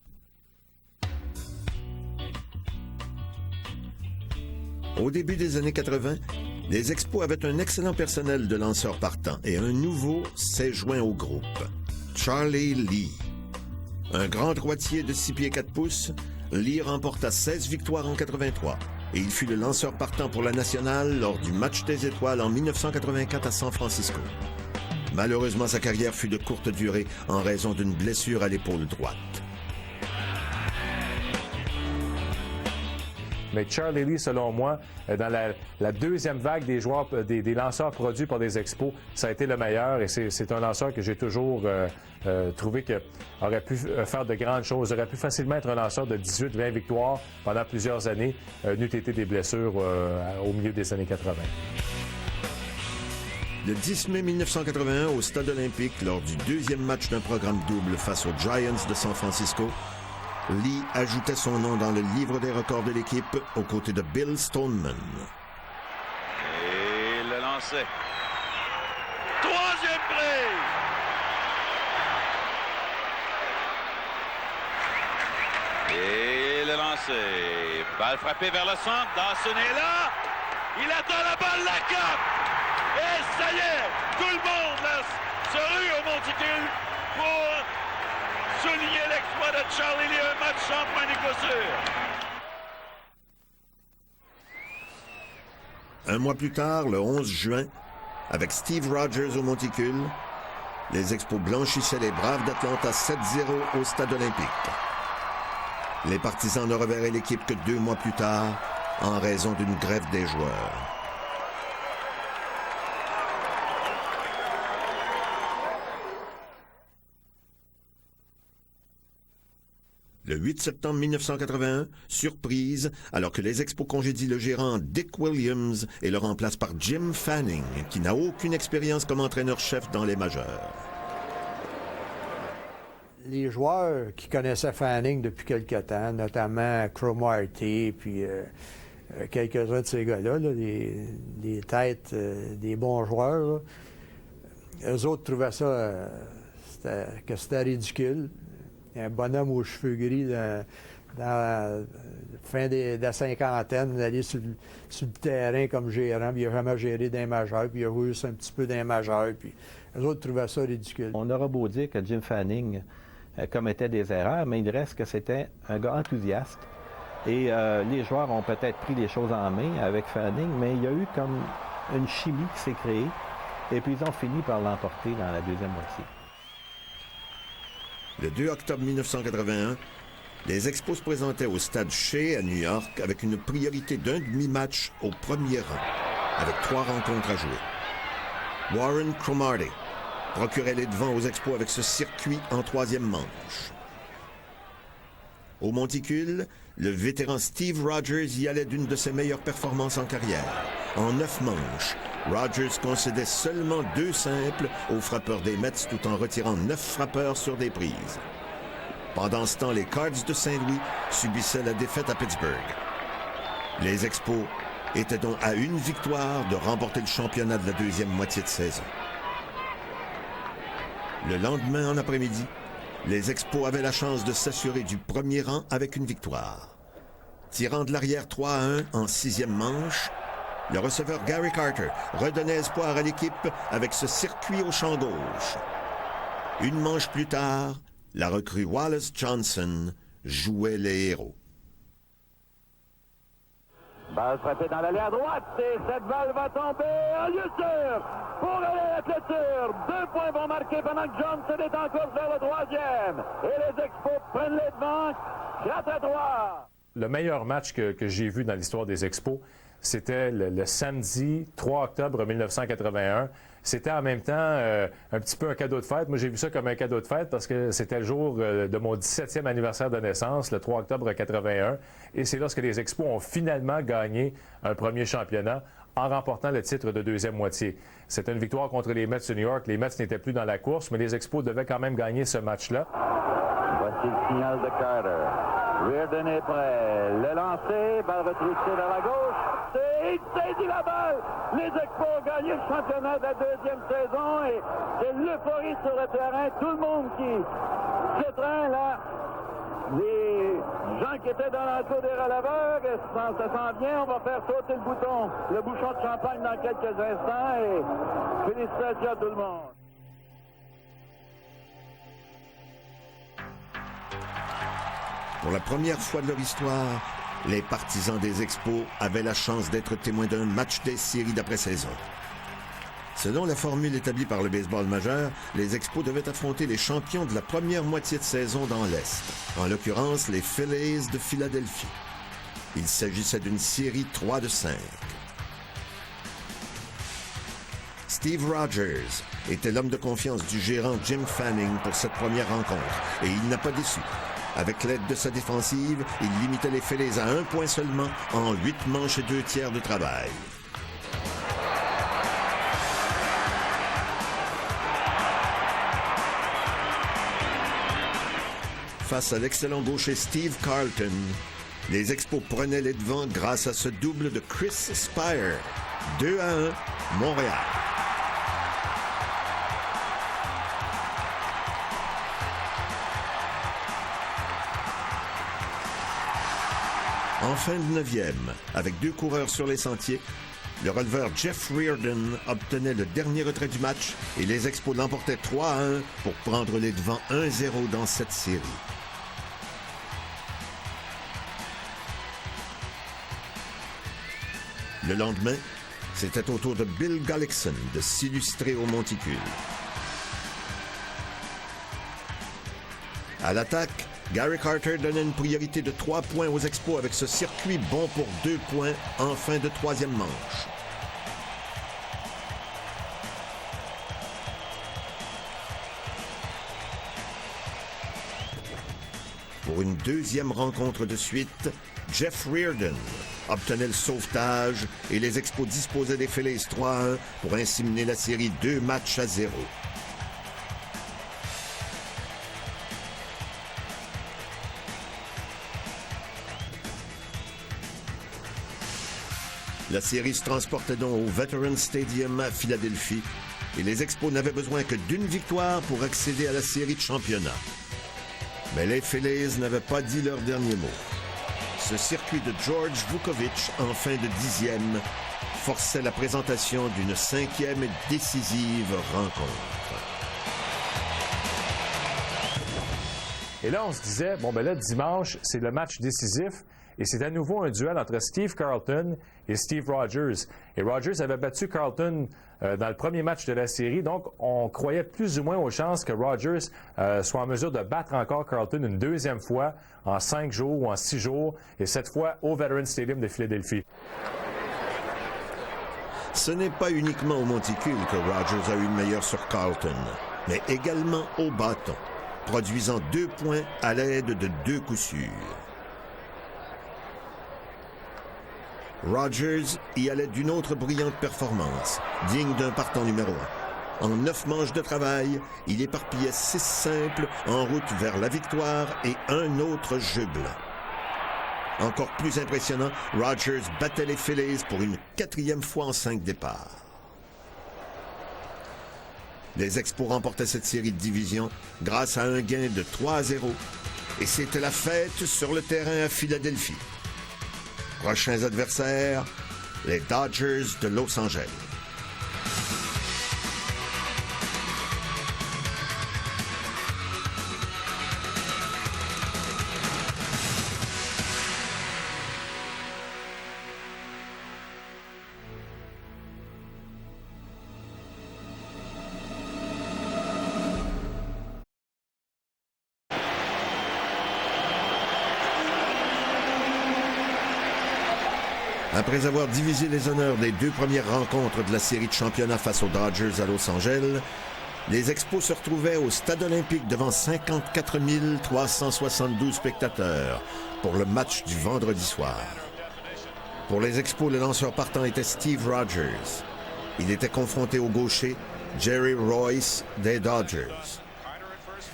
Au début des années 80, les Expos avaient un excellent personnel de lanceurs partants et un nouveau s'est joint au groupe, Charlie Lee. Un grand droitier de 6 pieds 4 pouces, Lee remporta 16 victoires en 83 et il fut le lanceur partant pour la nationale lors du match des étoiles en 1984 à San Francisco. Malheureusement, sa carrière fut de courte durée en raison d'une blessure à l'épaule droite. Mais Charlie Lee, selon moi, dans la deuxième vague des joueurs, des lanceurs produits par des Expos, ça a été le meilleur et c'est un lanceur que j'ai toujours trouvé qu'il aurait pu faire de grandes choses. Il aurait pu facilement être un lanceur de 18-20 victoires pendant plusieurs années, n'eût été des blessures au milieu des années 80. Le 10 mai 1981, au Stade olympique, lors du deuxième match d'un programme double face aux Giants de San Francisco, Lee ajoutait son nom dans le livre des records de l'équipe aux côtés de Bill Stoneman. Et le lancer. Troisième prise. Et le lancer. Balle frappée vers le centre. Dawson est là. Il attend la balle, la cape. Et ça y est, tout le monde là, se rue au monticule pour souligner l'exploit de Charlie Lee, un match sans point d'écosure. Un mois plus tard, le 11 juin, avec Steve Rogers au monticule, les Expos blanchissaient les Braves d'Atlanta 7-0 au Stade olympique. Les partisans ne reverraient l'équipe que 2 mois plus tard en raison d'une grève des joueurs. Le 8 septembre 1981, surprise, alors que les Expos congédient le gérant Dick Williams et le remplacent par Jim Fanning, qui n'a aucune expérience comme entraîneur-chef dans les majeurs. Les joueurs qui connaissaient Fanning depuis quelque temps, notamment Cromartie, puis quelques-uns de ces gars-là, des têtes, des bons joueurs, eux autres trouvaient ça que c'était ridicule. Un bonhomme aux cheveux gris dans la fin de la cinquantaine, d'aller sur le terrain comme gérant, puis il n'a jamais géré d'un majeur, puis il a joué juste un petit peu d'un majeur, puis les autres trouvaient ça ridicule. On aura beau dire que Jim Fanning commettait des erreurs, mais il reste que c'était un gars enthousiaste. Et les joueurs ont peut-être pris les choses en main avec Fanning, mais il y a eu comme une chimie qui s'est créée, et puis ils ont fini par l'emporter dans la deuxième moitié. Le 2 octobre 1981, les Expos se présentaient au stade Shea à New York avec une priorité d'un demi-match au premier rang, avec 3 rencontres à jouer. Warren Cromartie, procurait les devants aux Expos avec ce circuit en troisième manche. Au monticule, le vétéran Steve Rogers y allait d'une de ses meilleures performances en carrière. En 9 manches, Rogers concédait seulement 2 simples aux frappeurs des Mets tout en retirant 9 frappeurs sur des prises. Pendant ce temps, les Cards de Saint-Louis subissaient la défaite à Pittsburgh. Les Expos étaient donc à une victoire de remporter le championnat de la deuxième moitié de saison. Le lendemain en après-midi, les Expos avaient la chance de s'assurer du premier rang avec une victoire. Tirant de l'arrière 3-1 en 6e manche, le receveur Gary Carter redonnait espoir à l'équipe avec ce circuit au champ gauche. Une manche plus tard, la recrue Wallace Johnson jouait les héros. Balle frappée dans l'allée à droite et cette balle va tomber en lieu sûr pour aller à la clôture. 2 points vont marquer pendant que Johnson est en course vers le 3e. Et les Expos prennent les devants 4-3. Le meilleur match que j'ai vu dans l'histoire des Expos, c'était le samedi 3 octobre 1981. C'était en même temps un petit peu un cadeau de fête. Moi, j'ai vu ça comme un cadeau de fête parce que c'était le jour de mon 17e anniversaire de naissance, le 3 octobre 81. Et c'est lorsque les Expos ont finalement gagné un premier championnat en remportant le titre de deuxième moitié. C'était une victoire contre les Mets de New York. Les Mets n'étaient plus dans la course, mais les Expos devaient quand même gagner ce match-là. Voici le signal de Carter. Reardon est prêt. Le lancer, balle retroussée vers la gauche. Et il saisit la balle. Les Expos ont gagné le championnat de la deuxième saison et c'est l'euphorie sur le terrain. Tout le monde qui s'étreint là. Les gens qui étaient dans l'entour des releveurs, ça sent bien, on va faire sauter le bouchon de champagne dans quelques instants et félicitations à tout le monde. Pour la première fois de leur histoire, les partisans des Expos avaient la chance d'être témoins d'un match des séries d'après-saison. Selon la formule établie par le baseball majeur, les Expos devaient affronter les champions de la première moitié de saison dans l'Est, en l'occurrence les Phillies de Philadelphie. Il s'agissait d'une série 3-5. Steve Rogers était l'homme de confiance du gérant Jim Fanning pour cette première rencontre, et il n'a pas déçu. Avec l'aide de sa défensive, il limitait les Phillies à 1 point seulement en 8 manches et 2 tiers de travail. Face à l'excellent gaucher Steve Carlton, les Expos prenaient les devants grâce à ce double de Chris Spire. 2-1, Montréal. En fin de 9e, avec 2 coureurs sur les sentiers, le releveur Jeff Reardon obtenait le dernier retrait du match et les Expos l'emportaient 3-1 pour prendre les devants 1-0 dans cette série. Le lendemain, c'était au tour de Bill Gullickson de s'illustrer au monticule. À l'attaque, Gary Carter donnait une priorité de 3 points aux Expos avec ce circuit bon pour 2 points en fin de 3e manche. Pour une 2e rencontre de suite, Jeff Reardon obtenait le sauvetage et les Expos disposaient des Phillies 3-1 pour ainsi mener la série 2-0. La série se transportait donc au Veterans Stadium à Philadelphie et les Expos n'avaient besoin que d'une victoire pour accéder à la série de championnat. Mais les Phillies n'avaient pas dit leur dernier mot. Ce circuit de George Vukovich en fin de 10e forçait la présentation d'une 5e et décisive rencontre. Et là, on se disait, bon, ben là, dimanche, c'est le match décisif. Et c'est à nouveau un duel entre Steve Carlton et Steve Rogers. Et Rogers avait battu Carlton dans le premier match de la série. Donc, on croyait plus ou moins aux chances que Rogers soit en mesure de battre encore Carlton une 2e fois en 5 jours ou en 6 jours. Et cette fois au Veterans Stadium de Philadelphie. Ce n'est pas uniquement au monticule que Rogers a eu le meilleur sur Carlton, mais également au bâton, produisant 2 points à l'aide de 2 coups sûrs. Rogers y allait d'une autre brillante performance, digne d'un partant numéro 1. En 9 manches de travail, il éparpillait 6 simples en route vers la victoire et un autre jeu blanc. Encore plus impressionnant, Rogers battait les Phillies pour une 4e fois en 5 départs. Les Expos remportaient cette série de division grâce à un gain de 3-0. Et c'était la fête sur le terrain à Philadelphie. Prochains adversaires, les Dodgers de Los Angeles. Après avoir divisé les honneurs des 2 premières rencontres de la série de championnat face aux Dodgers à Los Angeles, les Expos se retrouvaient au Stade olympique devant 54 372 spectateurs pour le match du vendredi soir. Pour les Expos, le lanceur partant était Steve Rogers. Il était confronté au gaucher Jerry Royce des Dodgers.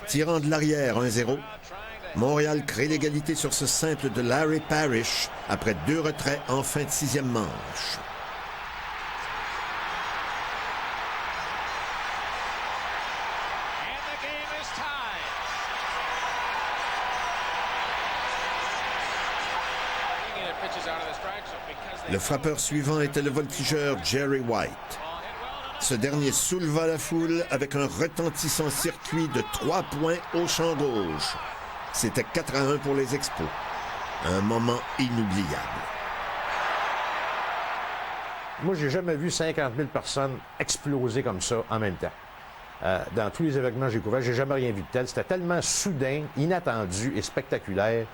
Tirant de l'arrière 1-0, Montréal crée l'égalité sur ce simple de Larry Parrish après 2 retraits en fin de 6e manche. Le frappeur suivant était le voltigeur Jerry White. Ce dernier souleva la foule avec un retentissant circuit de 3 points au champ gauche. C'était 4-1 pour les Expos. Un moment inoubliable. Moi, j'ai jamais vu 50 000 personnes exploser comme ça en même temps. Dans tous les événements que j'ai couverts, j'ai jamais rien vu de tel. C'était tellement soudain, inattendu et spectaculaire.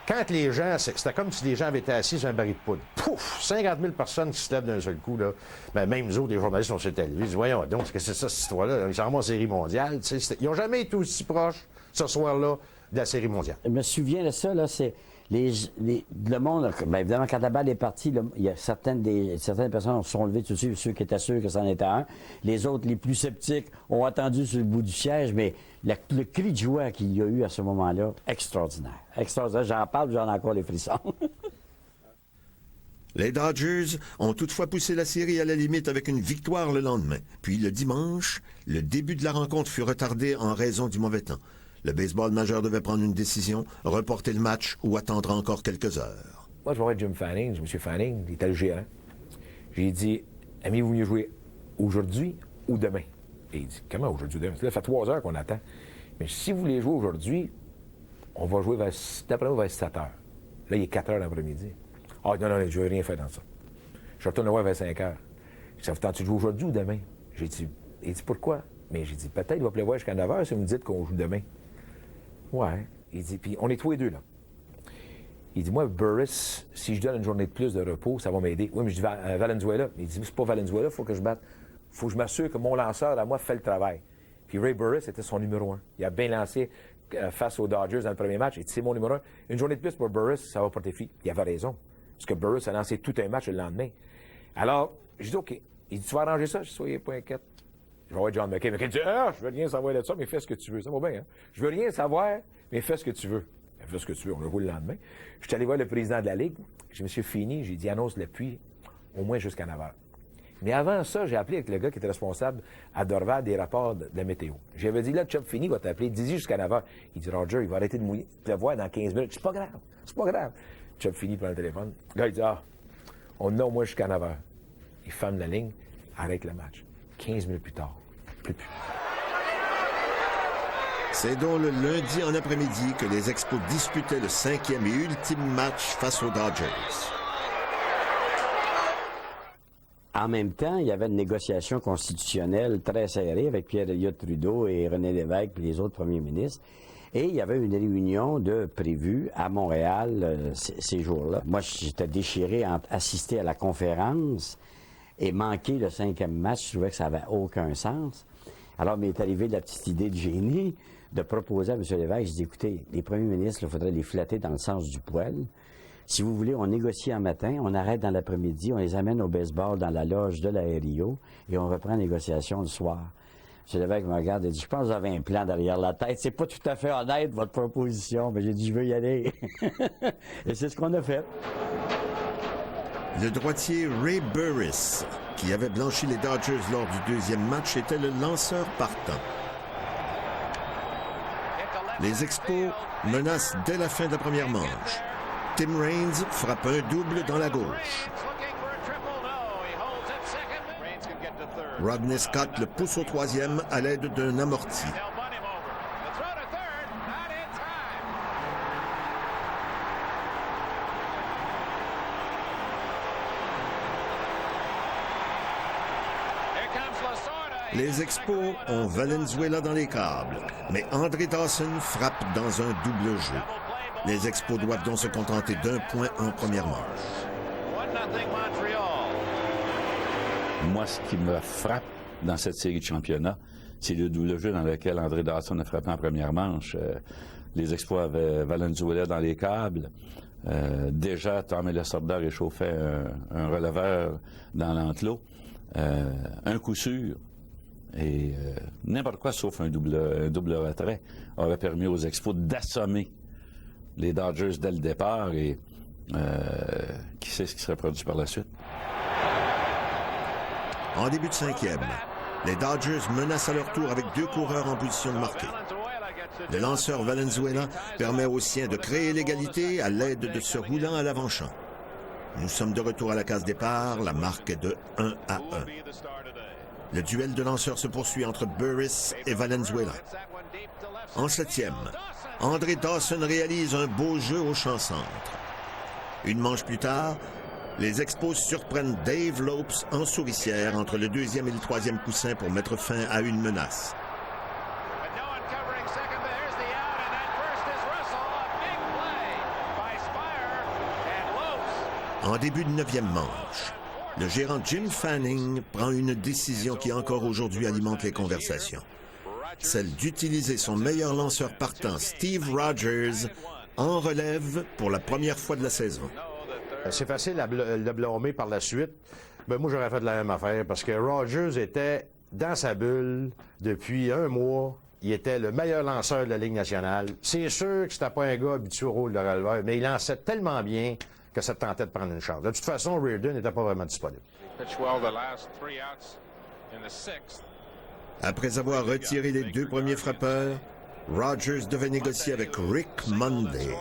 Quand les gens, c'était comme si les gens avaient été assis sur un baril de poudre. Pouf! 50 000 personnes qui se lèvent d'un seul coup, là. Ben, même nous autres, les journalistes, on s'est élevés. Ils disent, voyons donc, que c'est ça, cette histoire-là? Ils s'en vont en série mondiale. Ils n'ont jamais été aussi proches, ce soir-là, de la série mondiale. Je me souviens de ça, là, c'est le monde, bien évidemment, quand la balle est partie, là, il y a certaines personnes se sont levées tout de suite, ceux qui étaient sûrs que c'en était un. Les autres, les plus sceptiques, ont attendu sur le bout du siège, mais le cri de joie qu'il y a eu à ce moment-là, extraordinaire. Extraordinaire. J'en parle, j'en ai encore les frissons. Les Dodgers ont toutefois poussé la série à la limite avec une victoire le lendemain. Puis le dimanche, le début de la rencontre fut retardé en raison du mauvais temps. Le baseball majeur devait prendre une décision, reporter le match ou attendre encore quelques heures. Moi, je vais voir Jim Fanning, M. Fanning, il était le gérant. J'ai dit, aimez-vous mieux jouer aujourd'hui ou demain? Et il dit, comment aujourd'hui ou demain? Ça fait 3 heures qu'on attend. Mais si vous voulez jouer aujourd'hui, on va jouer d'après moi vers 7 heures. Là, il est 4 heures l'après-midi. Ah, non, je ne veux rien faire dans ça. Je retourne le voir vers 5 heures. Ça vous tente de jouer aujourd'hui ou demain? J'ai dit, il dit, pourquoi? Mais j'ai dit, peut-être il va pleuvoir jusqu'à 9 heures si vous me dites qu'on joue demain. Ouais. Il dit, puis on est tous les deux là. Il dit, moi, Burris, si je donne une journée de plus de repos, ça va m'aider. Oui, mais je dis, Valenzuela. Il dit, c'est pas Valenzuela, il faut que je batte. Il faut que je m'assure que mon lanceur, à moi, fait le travail. Puis Ray Burris était son numéro 1. Il a bien lancé face aux Dodgers dans le premier match. Il dit, c'est mon numéro 1. Une journée de plus pour Burris, ça va porter fruit. Il avait raison. Parce que Burris a lancé tout un match le lendemain. Alors, je dis, OK. Il dit, tu vas arranger ça? Je dis, soyez pas inquiète. Je vais voir John McKay. McKay dit, je veux rien savoir de ça, mais fais ce que tu veux. Ça va bien, hein? Je veux rien savoir, mais fais ce que tu veux. Fais ce que tu veux. On a joué le lendemain. Je suis allé voir le président de la Ligue. J'ai dit, monsieur Fini, j'ai dit, annonce le puits au moins jusqu'à 9 heures. Mais avant ça, j'ai appelé avec le gars qui était responsable à Dorval des rapports de la météo. J'avais dit, là, Chubb Fini va t'appeler, dis-y jusqu'à 9 heures. Il dit, Roger, il va arrêter de mouiller, de le voir dans 15 minutes. C'est pas grave. C'est pas grave. Chubb Fini prend le téléphone. Le gars, il dit, on a au moins jusqu'à 9 heures. Il ferme la ligne, arrête le match. 15 minutes plus tard. Plus. C'est donc le lundi en après-midi que les Expos disputaient le 5e et ultime match face aux Dodgers. En même temps, il y avait une négociation constitutionnelle très serrée avec Pierre-Éliott Trudeau et René Lévesque et les autres premiers ministres. Et il y avait une réunion prévue à Montréal ces jours-là. Moi, j'étais déchiré à assister à la conférence Et manquer le 5e match, je trouvais que ça n'avait aucun sens. Alors, m'est arrivé la petite idée de génie de proposer à M. Lévesque, je dis, écoutez, les premiers ministres, il faudrait les flatter dans le sens du poil. Si vous voulez, on négocie en matin, on arrête dans l'après-midi, on les amène au baseball dans la loge de la RIO et on reprend la négociation le soir. M. Lévesque me regarde et dit, je pense que vous avez un plan derrière la tête. C'est pas tout à fait honnête, votre proposition. Mais j'ai dit, je veux y aller. Et c'est ce qu'on a fait. Le droitier Ray Burris, qui avait blanchi les Dodgers lors du deuxième match, était le lanceur partant. Les Expos menacent dès la fin de la première manche. Tim Raines frappe un double dans la gauche. Rodney Scott le pousse au troisième à l'aide d'un amorti. Les Expos ont Valenzuela dans les câbles, mais André Dawson frappe dans un double jeu. Les Expos doivent donc se contenter d'un point en première manche. Moi, ce qui me frappe dans cette série de championnats, c'est le double jeu dans lequel André Dawson a frappé en première manche. Les Expos avaient Valenzuela dans les câbles. Déjà, Tommy Lasorda réchauffait un releveur dans l'enclos. Un coup sûr. Et n'importe quoi sauf un double retrait aurait permis aux Expos d'assommer les Dodgers dès le départ et qui sait ce qui serait produit par la suite. En début de cinquième, les Dodgers menacent à leur tour avec deux coureurs en position de marquer. Le lanceur Valenzuela permet aux siens de créer l'égalité à l'aide de ce roulant à l'avant-champ. Nous sommes de retour à la case départ, la marque est de 1-1. Le duel de lanceurs se poursuit entre Burris et Valenzuela. En septième, André Dawson réalise un beau jeu au champ centre. Une manche plus tard, les Expos surprennent Dave Lopes en souricière entre le deuxième et le troisième coussin pour mettre fin à une menace. En début de neuvième manche, le gérant Jim Fanning prend une décision qui encore aujourd'hui alimente les conversations. Celle d'utiliser son meilleur lanceur partant, Steve Rogers, en relève pour la première fois de la saison. C'est facile à le blâmer par la suite. Ben, moi, j'aurais fait la même affaire parce que Rogers était dans sa bulle depuis un mois. Il était le meilleur lanceur de la Ligue nationale. C'est sûr que c'était pas un gars habitué au rôle de releveur, mais il lançait tellement bien que ça tentait de prendre une chance. De toute façon, Reardon n'était pas vraiment disponible. Après avoir retiré les deux premiers frappeurs, Rogers devait négocier avec Rick Monday.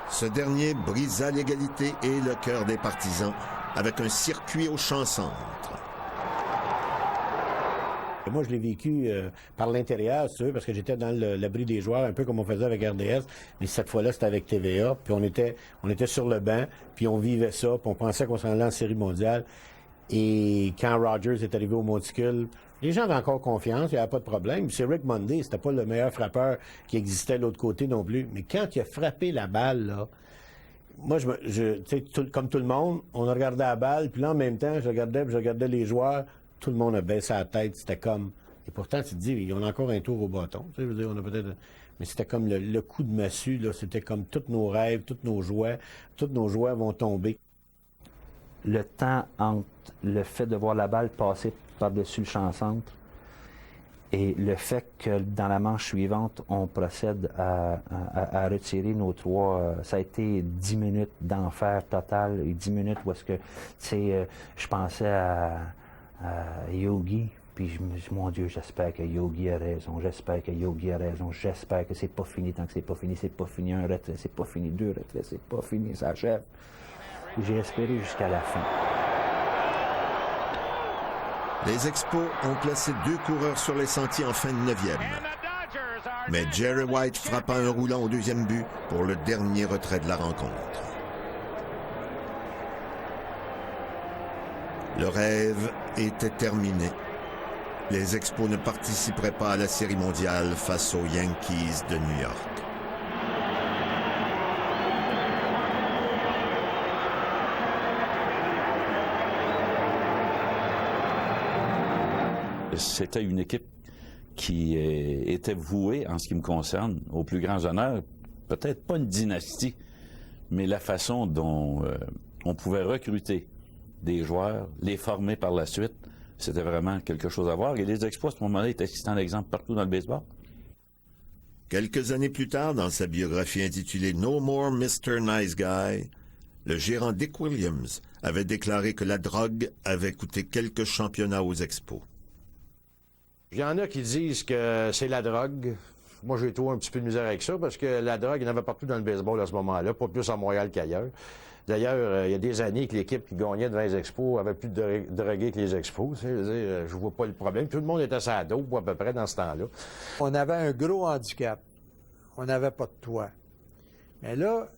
Ce dernier brisa l'égalité et le cœur des partisans avec un circuit au champ centre. Moi, je l'ai vécu par l'intérieur, si tu veux, parce que j'étais dans l'abri des joueurs, un peu comme on faisait avec RDS. Mais cette fois-là, c'était avec TVA. Puis on était sur le banc, puis on vivait ça, puis on pensait qu'on s'en allait en série mondiale. Et quand Rogers est arrivé au monticule, les gens avaient encore confiance, il n'y avait pas de problème. C'est Rick Monday, c'était pas le meilleur frappeur qui existait de l'autre côté non plus. Mais quand il a frappé la balle, là, moi, comme tout le monde, on a regardé la balle, puis là, en même temps, je regardais les joueurs. Tout le monde a baissé la tête, c'était comme... Et pourtant, tu te dis, ils ont encore un tour au bâton. Tu sais, je veux dire, on a peut-être... Mais c'était comme le coup de massue, là. C'était comme tous nos rêves, tous nos joies vont tomber. Le temps entre le fait de voir la balle passer par-dessus le champ centre et le fait que dans la manche suivante, on procède à retirer nos trois... ça a été 10 minutes d'enfer total et 10 minutes où est-ce que, tu sais, je pensais à Yogi, puis je me dis, mon Dieu, j'espère que Yogi a raison, j'espère que c'est pas fini tant que c'est pas fini, un retrait, c'est pas fini, deux retraits, c'est pas fini, ça achève. J'ai espéré jusqu'à la fin. Les Expos ont placé deux coureurs sur les sentiers en fin de neuvième. Mais Jerry White frappa un roulant au deuxième but pour le dernier retrait de la rencontre. Le rêve était terminé. Les Expos ne participeraient pas à la Série mondiale face aux Yankees de New York. c'était une équipe qui était vouée, en ce qui me concerne, aux plus grands honneurs. Peut-être pas une dynastie, mais la façon dont on pouvait recruter des joueurs, les former par la suite, c'était vraiment quelque chose à voir. Et les Expos, à ce moment-là, étaient cités en exemple partout dans le baseball. Quelques années plus tard, dans sa biographie intitulée « No More Mr. Nice Guy », le gérant Dick Williams avait déclaré que la drogue avait coûté quelques championnats aux Expos. Il y en a qui disent que c'est la drogue. Moi, j'ai trouvé un petit peu de misère avec ça parce que la drogue, il y en avait partout dans le baseball à ce moment-là, pas plus à Montréal qu'ailleurs. D'ailleurs, il y a des années que l'équipe qui gagnait devant les Expos avait plus de drogués que les Expos. Je vois pas le problème. Tout le monde était à dos à peu près dans ce temps-là. On avait un gros handicap. On n'avait pas de toit. Mais là,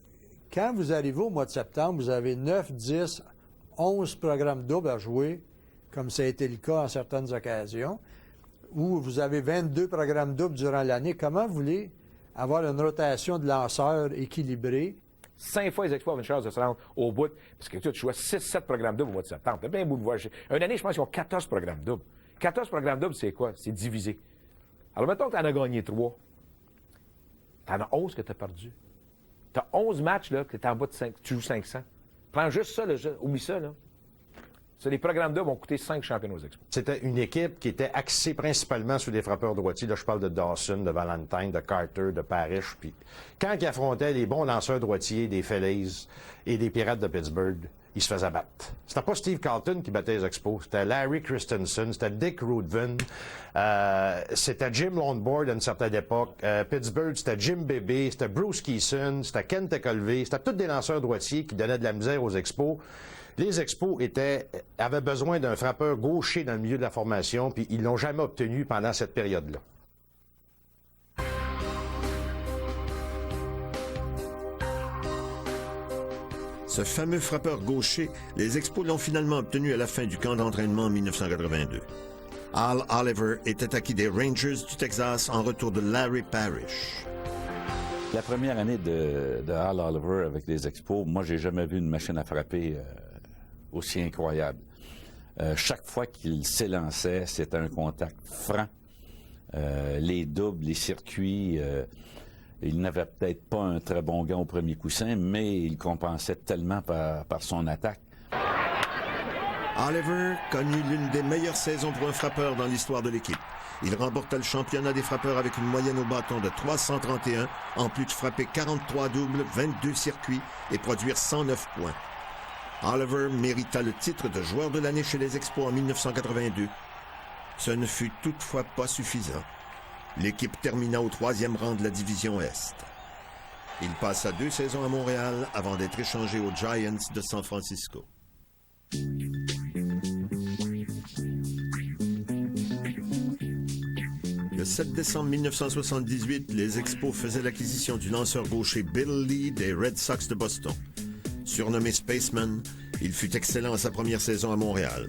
quand vous arrivez au mois de septembre, vous avez 9, 10, 11 programmes doubles à jouer, comme ça a été le cas en certaines occasions, où vous avez 22 programmes doubles durant l'année. Comment vous voulez avoir une rotation de lanceurs équilibrée? 5 fois les Expos avaient une chance de se rendre au bout, parce que tu jouais 6-7 programmes doubles au mois de septembre. T'as bien beau de voir. Une année, je pense qu'ils ont 14 programmes doubles. 14 programmes doubles, c'est quoi? C'est divisé. Alors, mettons que tu en as gagné 3. Tu en as 11 que tu as perdu. Tu as 11 matchs là, que tu es en bas de 5. Tu joues 500. Prends juste ça, oublie ça, là. Les programmes doubles ont coûté 5 championnats aux Expos. C'était une équipe qui était axée principalement sur des frappeurs droitiers. Là, je parle de Dawson, de Valentine, de Carter, de Parrish. Puis quand ils affrontaient les bons lanceurs droitiers des Phillies et des Pirates de Pittsburgh, ils se faisaient battre. C'était pas Steve Carlton qui battait les Expos. C'était Larry Christensen, c'était Dick Ruthven, c'était Jim Loneboard à une certaine époque. Pittsburgh, c'était Jim Bebe, c'était Bruce Keeson, c'était Ken Tekulve. C'était tous des lanceurs droitiers qui donnaient de la misère aux Expos. Les Expos avaient besoin d'un frappeur gaucher dans le milieu de la formation, puis ils l'ont jamais obtenu pendant cette période-là. Ce fameux frappeur gaucher, les Expos l'ont finalement obtenu à la fin du camp d'entraînement en 1982. Al Oliver était acquis des Rangers du Texas en retour de Larry Parrish. La première année de Al Oliver avec les Expos, moi, j'ai jamais vu une machine à frapper aussi incroyable. Chaque fois qu'il s'élançait, c'était un contact franc. Les doubles, les circuits, il n'avait peut-être pas un très bon gant au premier coussin, mais il compensait tellement par son attaque. Oliver connut l'une des meilleures saisons pour un frappeur dans l'histoire de l'équipe. Il remporta le championnat des frappeurs avec une moyenne au bâton de 331, en plus de frapper 43 doubles, 22 circuits et produire 109 points. Oliver mérita le titre de joueur de l'année chez les Expos en 1982. Ce ne fut toutefois pas suffisant. L'équipe termina au 3e rang de la division Est. Il passa 2 saisons à Montréal avant d'être échangé aux Giants de San Francisco. Le 7 décembre 1978, les Expos faisaient l'acquisition du lanceur gaucher Bill Lee des Red Sox de Boston. Surnommé Spaceman, il fut excellent à sa première saison à Montréal.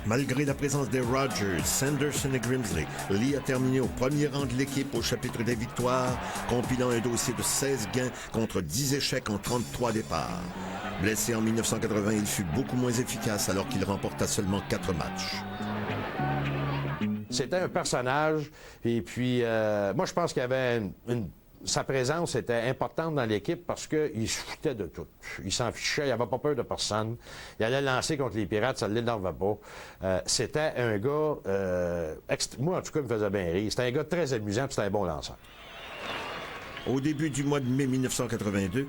Malgré la présence des Rogers, Sanderson et Grimsley, Lee a terminé au premier rang de l'équipe au chapitre des victoires, compilant un dossier de 16 gains contre 10 échecs en 33 départs. Blessé en 1980, il fut beaucoup moins efficace alors qu'il remporta seulement 4 matchs. C'était un personnage, et puis moi je pense qu'il y avait sa présence était importante dans l'équipe parce qu'il se foutait de tout. Il s'en fichait, il n'avait pas peur de personne. Il allait lancer contre les Pirates, ça ne l'énervait pas. C'était un gars, moi en tout cas, il me faisait bien rire. C'était un gars très amusant, puis c'était un bon lanceur. Au début du mois de mai 1982,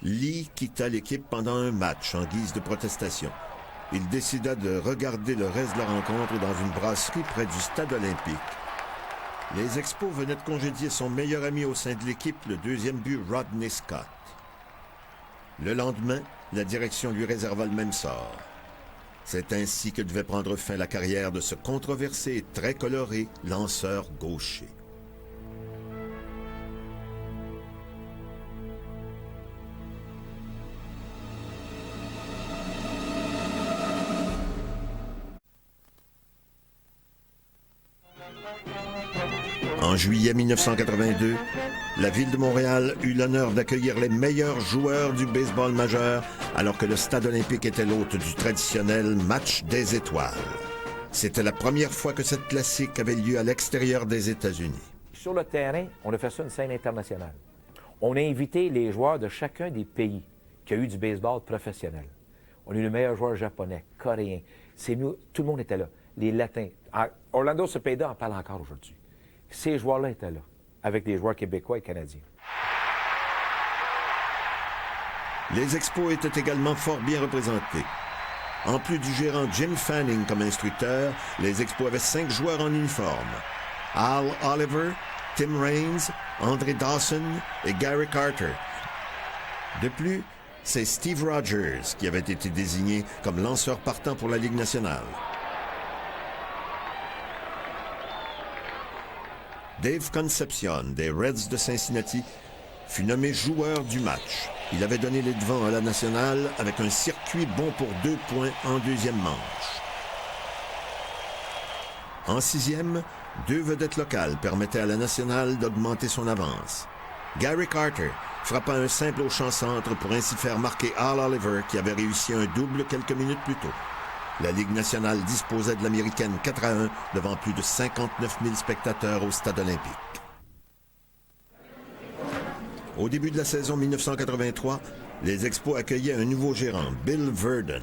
Lee quitta l'équipe pendant un match en guise de protestation. Il décida de regarder le reste de la rencontre dans une brasserie près du stade olympique. Les Expos venaient de congédier son meilleur ami au sein de l'équipe, le 2e but Rodney Scott. Le lendemain, la direction lui réserva le même sort. C'est ainsi que devait prendre fin la carrière de ce controversé et très coloré lanceur gaucher. En juillet 1982, la Ville de Montréal eut l'honneur d'accueillir les meilleurs joueurs du baseball majeur alors que le stade olympique était l'hôte du traditionnel match des étoiles. C'était la première fois que cette classique avait lieu à l'extérieur des États-Unis. Sur le terrain, on a fait ça une scène internationale. On a invité les joueurs de chacun des pays qui a eu du baseball professionnel. On a eu les meilleurs joueurs japonais, coréens. Tout le monde était là. Les Latins. Orlando Cepeda en parle encore aujourd'hui. Ces joueurs-là étaient là, avec des joueurs québécois et canadiens. Les Expos étaient également fort bien représentés. En plus du gérant Jim Fanning comme instructeur, les Expos avaient 5 joueurs en uniforme. Al Oliver, Tim Raines, André Dawson et Gary Carter. De plus, c'est Steve Rogers qui avait été désigné comme lanceur partant pour la Ligue nationale. Dave Concepcion des Reds de Cincinnati fut nommé joueur du match. Il avait donné les devants à la nationale avec un circuit bon pour 2 points en deuxième manche. En sixième, 2 vedettes locales permettaient à la nationale d'augmenter son avance. Gary Carter frappa un simple au champ-centre pour ainsi faire marquer Al Oliver qui avait réussi un double quelques minutes plus tôt. La Ligue nationale disposait de l'américaine 4-1 devant plus de 59 000 spectateurs au stade olympique. Au début de la saison 1983, les Expos accueillaient un nouveau gérant, Bill Virdon.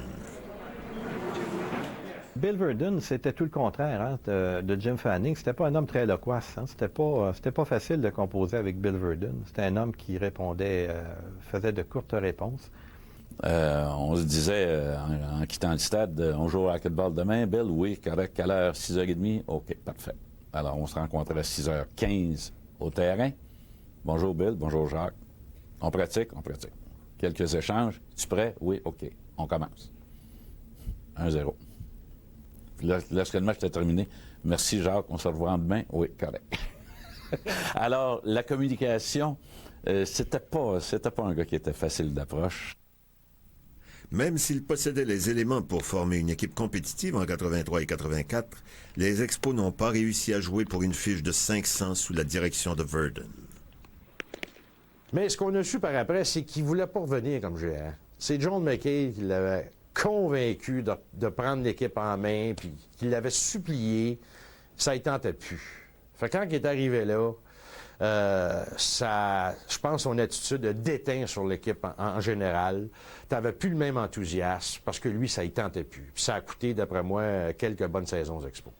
Bill Virdon, c'était tout le contraire de Jim Fanning. C'était pas un homme très loquace. C'était pas facile de composer avec Bill Virdon. C'était un homme qui répondait, faisait de courtes réponses. On se disait, en quittant le stade, on joue au racquetball demain. Bill, oui, correct. Quelle heure? 6h30? OK, parfait. Alors, on se rencontrait à 6h15 au terrain. Bonjour Bill, bonjour Jacques. On pratique? On pratique. Quelques échanges. Tu prêt? Oui, OK. On commence. 1-0. Puis là, lorsque le match était terminé, merci Jacques, on se revoit demain? Oui, correct. Alors, la communication, c'était pas un gars qui était facile d'approche. Même s'il possédait les éléments pour former une équipe compétitive en 83 et 84, les Expos n'ont pas réussi à jouer pour une fiche de 500 sous la direction de Virdon. Mais ce qu'on a su par après, c'est qu'il ne voulait pas revenir comme gérant. C'est John McKay qui l'avait convaincu de prendre l'équipe en main, puis qui l'avait supplié. Ça ne tentait plus. Fait que quand il est arrivé là, je pense son attitude de déteint sur l'équipe en général. Tu n'avais plus le même enthousiasme parce que lui, ça ne tentait plus. Puis ça a coûté, d'après moi, quelques bonnes saisons aux Expos.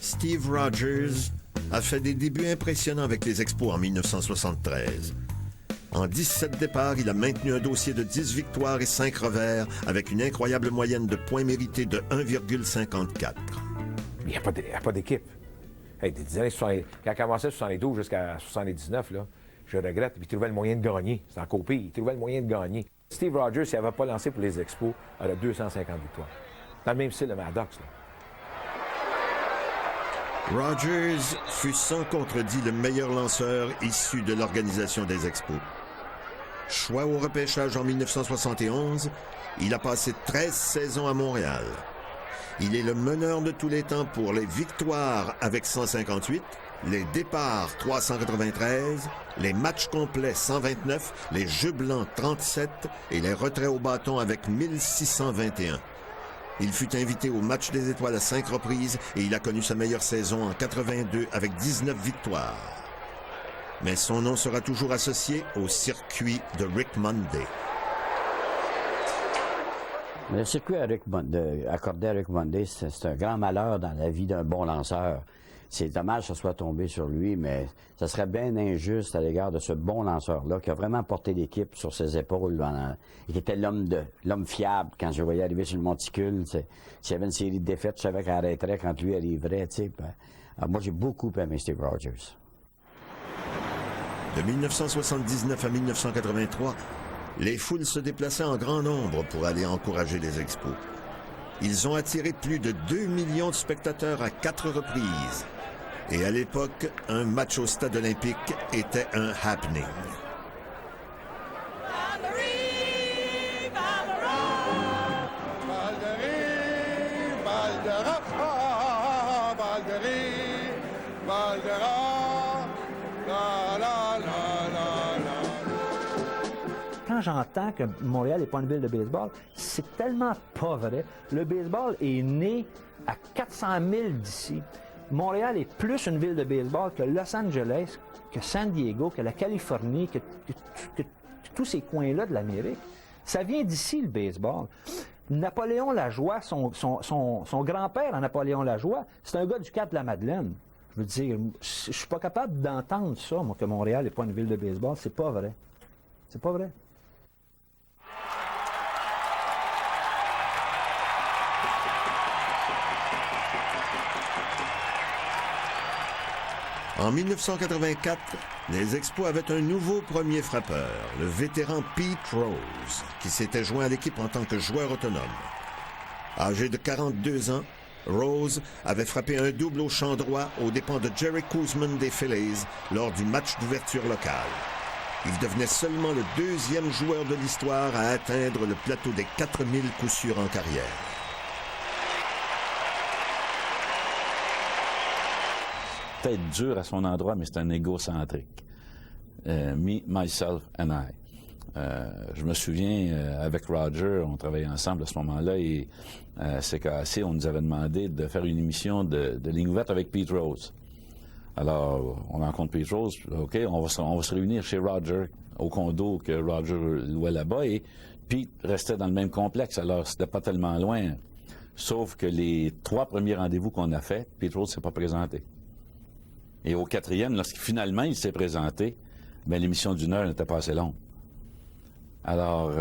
Steve Rogers a fait des débuts impressionnants avec les Expos en 1973. En 17 départs, il a maintenu un dossier de 10 victoires et 5 revers avec une incroyable moyenne de points mérités de 1,54. Il n'y a pas d'équipe. Hey, des années 60, quand il commençait de 72 jusqu'à 79, là, je regrette, puis il trouvait le moyen de gagner. C'est encore pire, il trouvait le moyen de gagner. Steve Rogers, s'il n'avait pas lancé pour les Expos, aurait 250 victoires. Dans le même style de Maddox, là. Rogers fut sans contredit le meilleur lanceur issu de l'organisation des Expos. Choix au repêchage en 1971, il a passé 13 saisons à Montréal. Il est le meneur de tous les temps pour les victoires avec 158, les départs 393, les matchs complets 129, les jeux blancs 37 et les retraits au bâton avec 1621. Il fut invité au match des étoiles à 5 reprises et il a connu sa meilleure saison en 82 avec 19 victoires. Mais son nom sera toujours associé au circuit de Rick Monday. Le circuit accordé à Rick Monday, c'est un grand malheur dans la vie d'un bon lanceur. C'est dommage que ça soit tombé sur lui, mais ça serait bien injuste à l'égard de ce bon lanceur-là qui a vraiment porté l'équipe sur ses épaules. Il qui était l'homme fiable quand je le voyais arriver sur le monticule. S'il y avait une série de défaites, je savais qu'elle arrêterait quand lui arriverait. Moi, j'ai beaucoup aimé Steve Rogers. De 1979 à 1983, les foules se déplaçaient en grand nombre pour aller encourager les Expos. Ils ont attiré plus de 2 millions de spectateurs à 4 reprises. Et à l'époque, un match au stade olympique était un happening. quand j'entends que Montréal n'est pas une ville de baseball, c'est tellement pas vrai. Le baseball est né à 400 000 d'ici. Montréal est plus une ville de baseball que Los Angeles, que San Diego, que la Californie, que tous ces coins-là de l'Amérique. Ça vient d'ici, le baseball. Napoléon Lajoie, son grand-père, Napoléon Lajoie, c'est un gars du Cap-de-la-Madeleine. Je veux dire, je suis pas capable d'entendre ça, moi, que Montréal n'est pas une ville de baseball. C'est pas vrai. C'est pas vrai. En 1984, les Expos avaient un nouveau premier frappeur, le vétéran Pete Rose, qui s'était joint à l'équipe en tant que joueur autonome. Âgé de 42 ans, Rose avait frappé un double au champ droit aux dépens de Jerry Koosman des Phillies lors du match d'ouverture local. Il devenait seulement le deuxième joueur de l'histoire à atteindre le plateau des 4000 coups sûrs en carrière. Peut-être dur à son endroit, mais c'est un égocentrique. Me, myself and I. Je me souviens, avec Roger, on travaillait ensemble à ce moment-là, et CKAC, on nous avait demandé de faire une émission de ligne ouverte avec Pete Rose. Alors, on rencontre Pete Rose, OK, on va se réunir chez Roger, au condo que Roger louait là-bas, et Pete restait dans le même complexe, alors c'était pas tellement loin. Sauf que les 3 premiers rendez-vous qu'on a faits, Pete Rose ne s'est pas présenté. Et au 4e, lorsque finalement il s'est présenté, bien, l'émission d'1 heure n'était pas assez longue. Alors,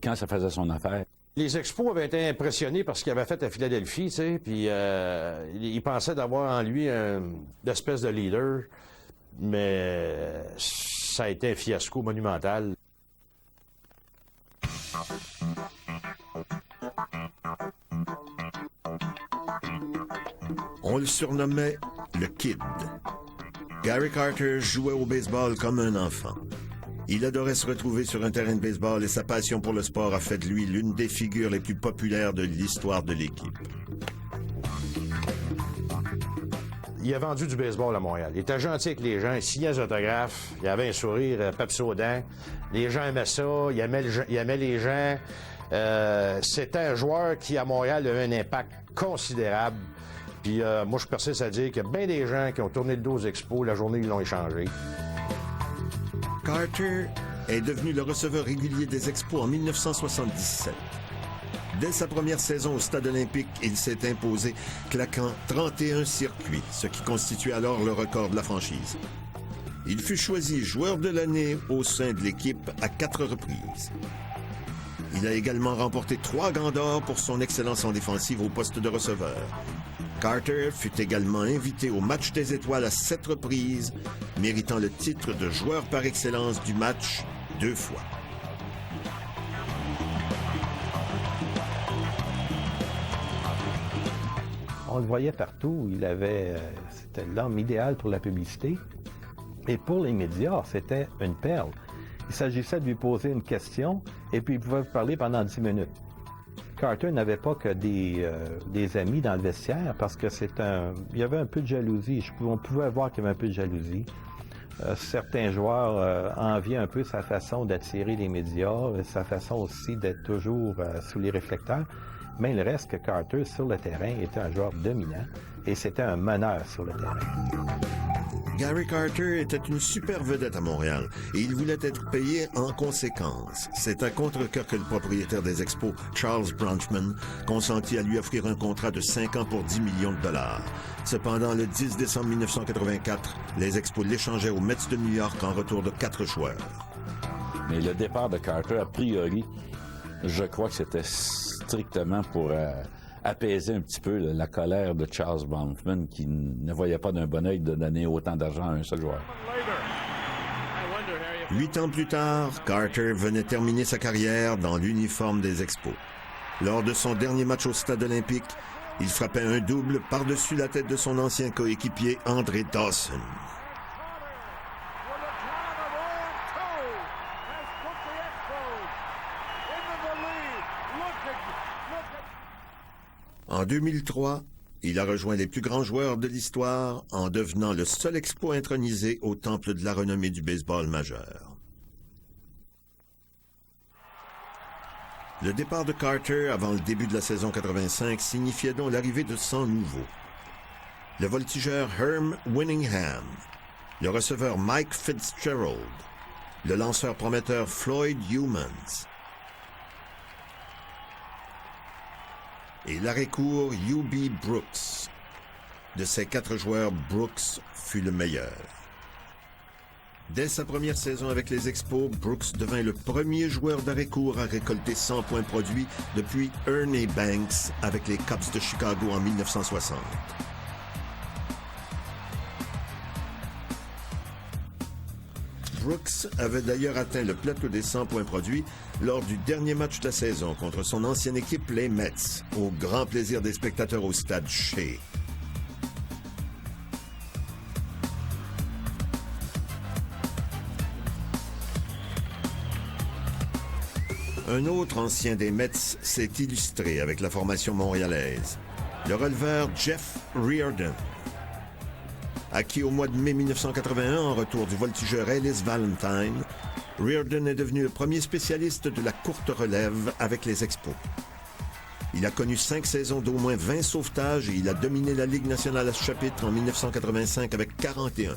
quand ça faisait son affaire... Les Expos avaient été impressionnés par ce qu'il avait fait à Philadelphie, tu sais, puis ils pensaient d'avoir en lui une espèce de leader, mais ça a été un fiasco monumental. On le surnommait le Kid. Gary Carter jouait au baseball comme un enfant. Il adorait se retrouver sur un terrain de baseball et sa passion pour le sport a fait de lui l'une des figures les plus populaires de l'histoire de l'équipe. Il a vendu du baseball à Montréal. Il était gentil avec les gens, il signait des autographes, il avait un sourire Pepsi aux dents. Les gens aimaient ça, il aimait les gens. C'était un joueur qui, à Montréal, a eu un impact considérable. Puis moi, je persiste à dire qu'il y a bien des gens qui ont tourné le dos aux Expos, la journée où ils l'ont échangé. Carter est devenu le receveur régulier des Expos en 1977. Dès sa première saison au Stade olympique, il s'est imposé, claquant 31 circuits, ce qui constitue alors le record de la franchise. Il fut choisi joueur de l'année au sein de l'équipe à 4 reprises. Il a également remporté 3 Gants d'or pour son excellence en défensive au poste de receveur. Carter fut également invité au match des étoiles à 7 reprises, méritant le titre de joueur par excellence du match 2 fois. On le voyait partout. C'était l'homme idéal pour la publicité. Et pour les médias, c'était une perle. Il s'agissait de lui poser une question et puis il pouvait parler pendant 10 minutes. Carter n'avait pas que des amis dans le vestiaire parce que il y avait un peu de jalousie. On pouvait voir qu'il y avait un peu de jalousie. Certains joueurs enviaient un peu sa façon d'attirer les médias, sa façon aussi d'être toujours sous les réflecteurs. Mais il reste que Carter, sur le terrain, était un joueur dominant et c'était un meneur sur le terrain. Gary Carter était une super vedette à Montréal et il voulait être payé en conséquence. C'est à contre-cœur que le propriétaire des Expos, Charles Bronfman, consentit à lui offrir un contrat de 5 ans pour 10 millions de dollars. Cependant, le 10 décembre 1984, les Expos l'échangeaient aux Mets de New York en retour de 4 joueurs. Mais le départ de Carter, a priori, je crois que c'était strictement pour apaiser un petit peu la colère de Charles Bronfman qui ne voyait pas d'un bon œil de donner autant d'argent à un seul joueur. 8 ans plus tard, Carter venait terminer sa carrière dans l'uniforme des Expos. Lors de son dernier match au Stade olympique, il frappait un double par-dessus la tête de son ancien coéquipier André Dawson. En 2003, il a rejoint les plus grands joueurs de l'histoire en devenant le seul Expo intronisé au temple de la renommée du baseball majeur. Le départ de Carter avant le début de la saison 85 signifiait donc l'arrivée de 100 nouveaux. Le voltigeur Herm Winningham, le receveur Mike Fitzgerald, le lanceur prometteur Floyd Humans et l'arrêt-court U.B. Brooks. De ces 4 joueurs, Brooks fut le meilleur. Dès sa première saison avec les Expos, Brooks devint le premier joueur d'arrêt-court à récolter 100 points produits depuis Ernie Banks avec les Cubs de Chicago en 1960. Brooks avait d'ailleurs atteint le plateau des 100 points produits lors du dernier match de la saison contre son ancienne équipe, les Mets, au grand plaisir des spectateurs au stade Shea. Un autre ancien des Mets s'est illustré avec la formation montréalaise, le releveur Jeff Reardon. Acquis au mois de mai 1981 en retour du voltigeur Ellis Valentine, Reardon est devenu le premier spécialiste de la courte relève avec les Expos. Il a connu 5 saisons d'au moins 20 sauvetages et il a dominé la Ligue nationale à ce chapitre en 1985 avec 41.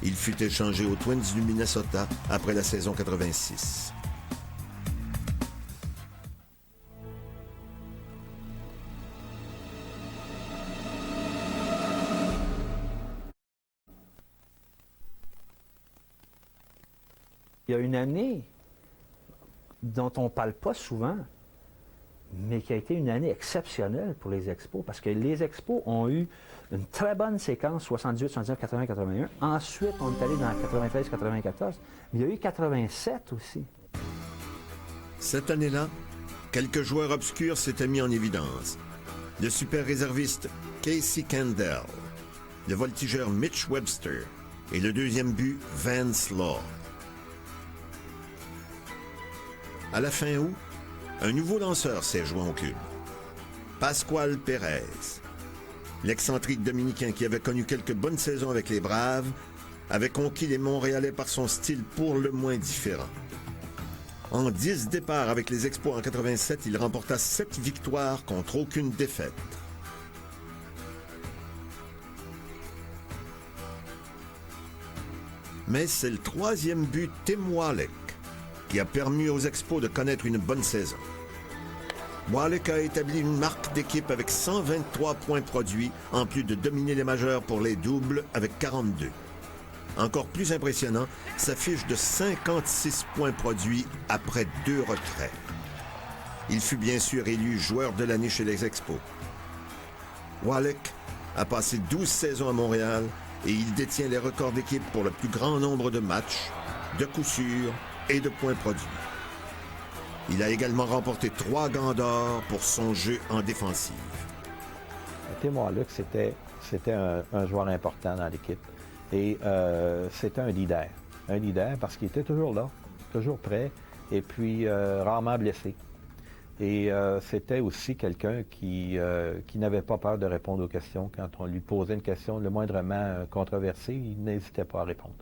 Il fut échangé aux Twins du Minnesota après la saison 86. Il y a une année dont on ne parle pas souvent, mais qui a été une année exceptionnelle pour les Expos, parce que les Expos ont eu une très bonne séquence, 78, 79, 80, 81. Ensuite, on est allé dans 93, 94, mais il y a eu 87 aussi. Cette année-là, quelques joueurs obscurs s'étaient mis en évidence. Le super réserviste Casey Kendall, le voltigeur Mitch Webster et le deuxième but Vance Law. À la fin août, un nouveau lanceur s'est joint au club. Pascual Pérez. L'excentrique dominicain qui avait connu quelques bonnes saisons avec les Braves avait conquis les Montréalais par son style pour le moins différent. En 10 départs avec les Expos en 87, il remporta 7 victoires contre aucune défaite. Mais c'est le 3e but Tim Wallach qui a permis aux Expos de connaître une bonne saison. Wallach a établi une marque d'équipe avec 123 points produits, en plus de dominer les majeurs pour les doubles avec 42. Encore plus impressionnant, sa fiche de 56 points produits après 2 retraits. Il fut bien sûr élu joueur de l'année chez les Expos. Wallach a passé 12 saisons à Montréal et il détient les records d'équipe pour le plus grand nombre de matchs, de coups sûrs et de points produits. Il a également remporté 3 gants d'or pour son jeu en défensive. Tim Wallach, c'était un joueur important dans l'équipe. Et c'était un leader. Un leader parce qu'il était toujours là, toujours prêt, et puis rarement blessé. Et c'était aussi quelqu'un qui n'avait pas peur de répondre aux questions. Quand on lui posait une question le moindrement controversée, il n'hésitait pas à répondre.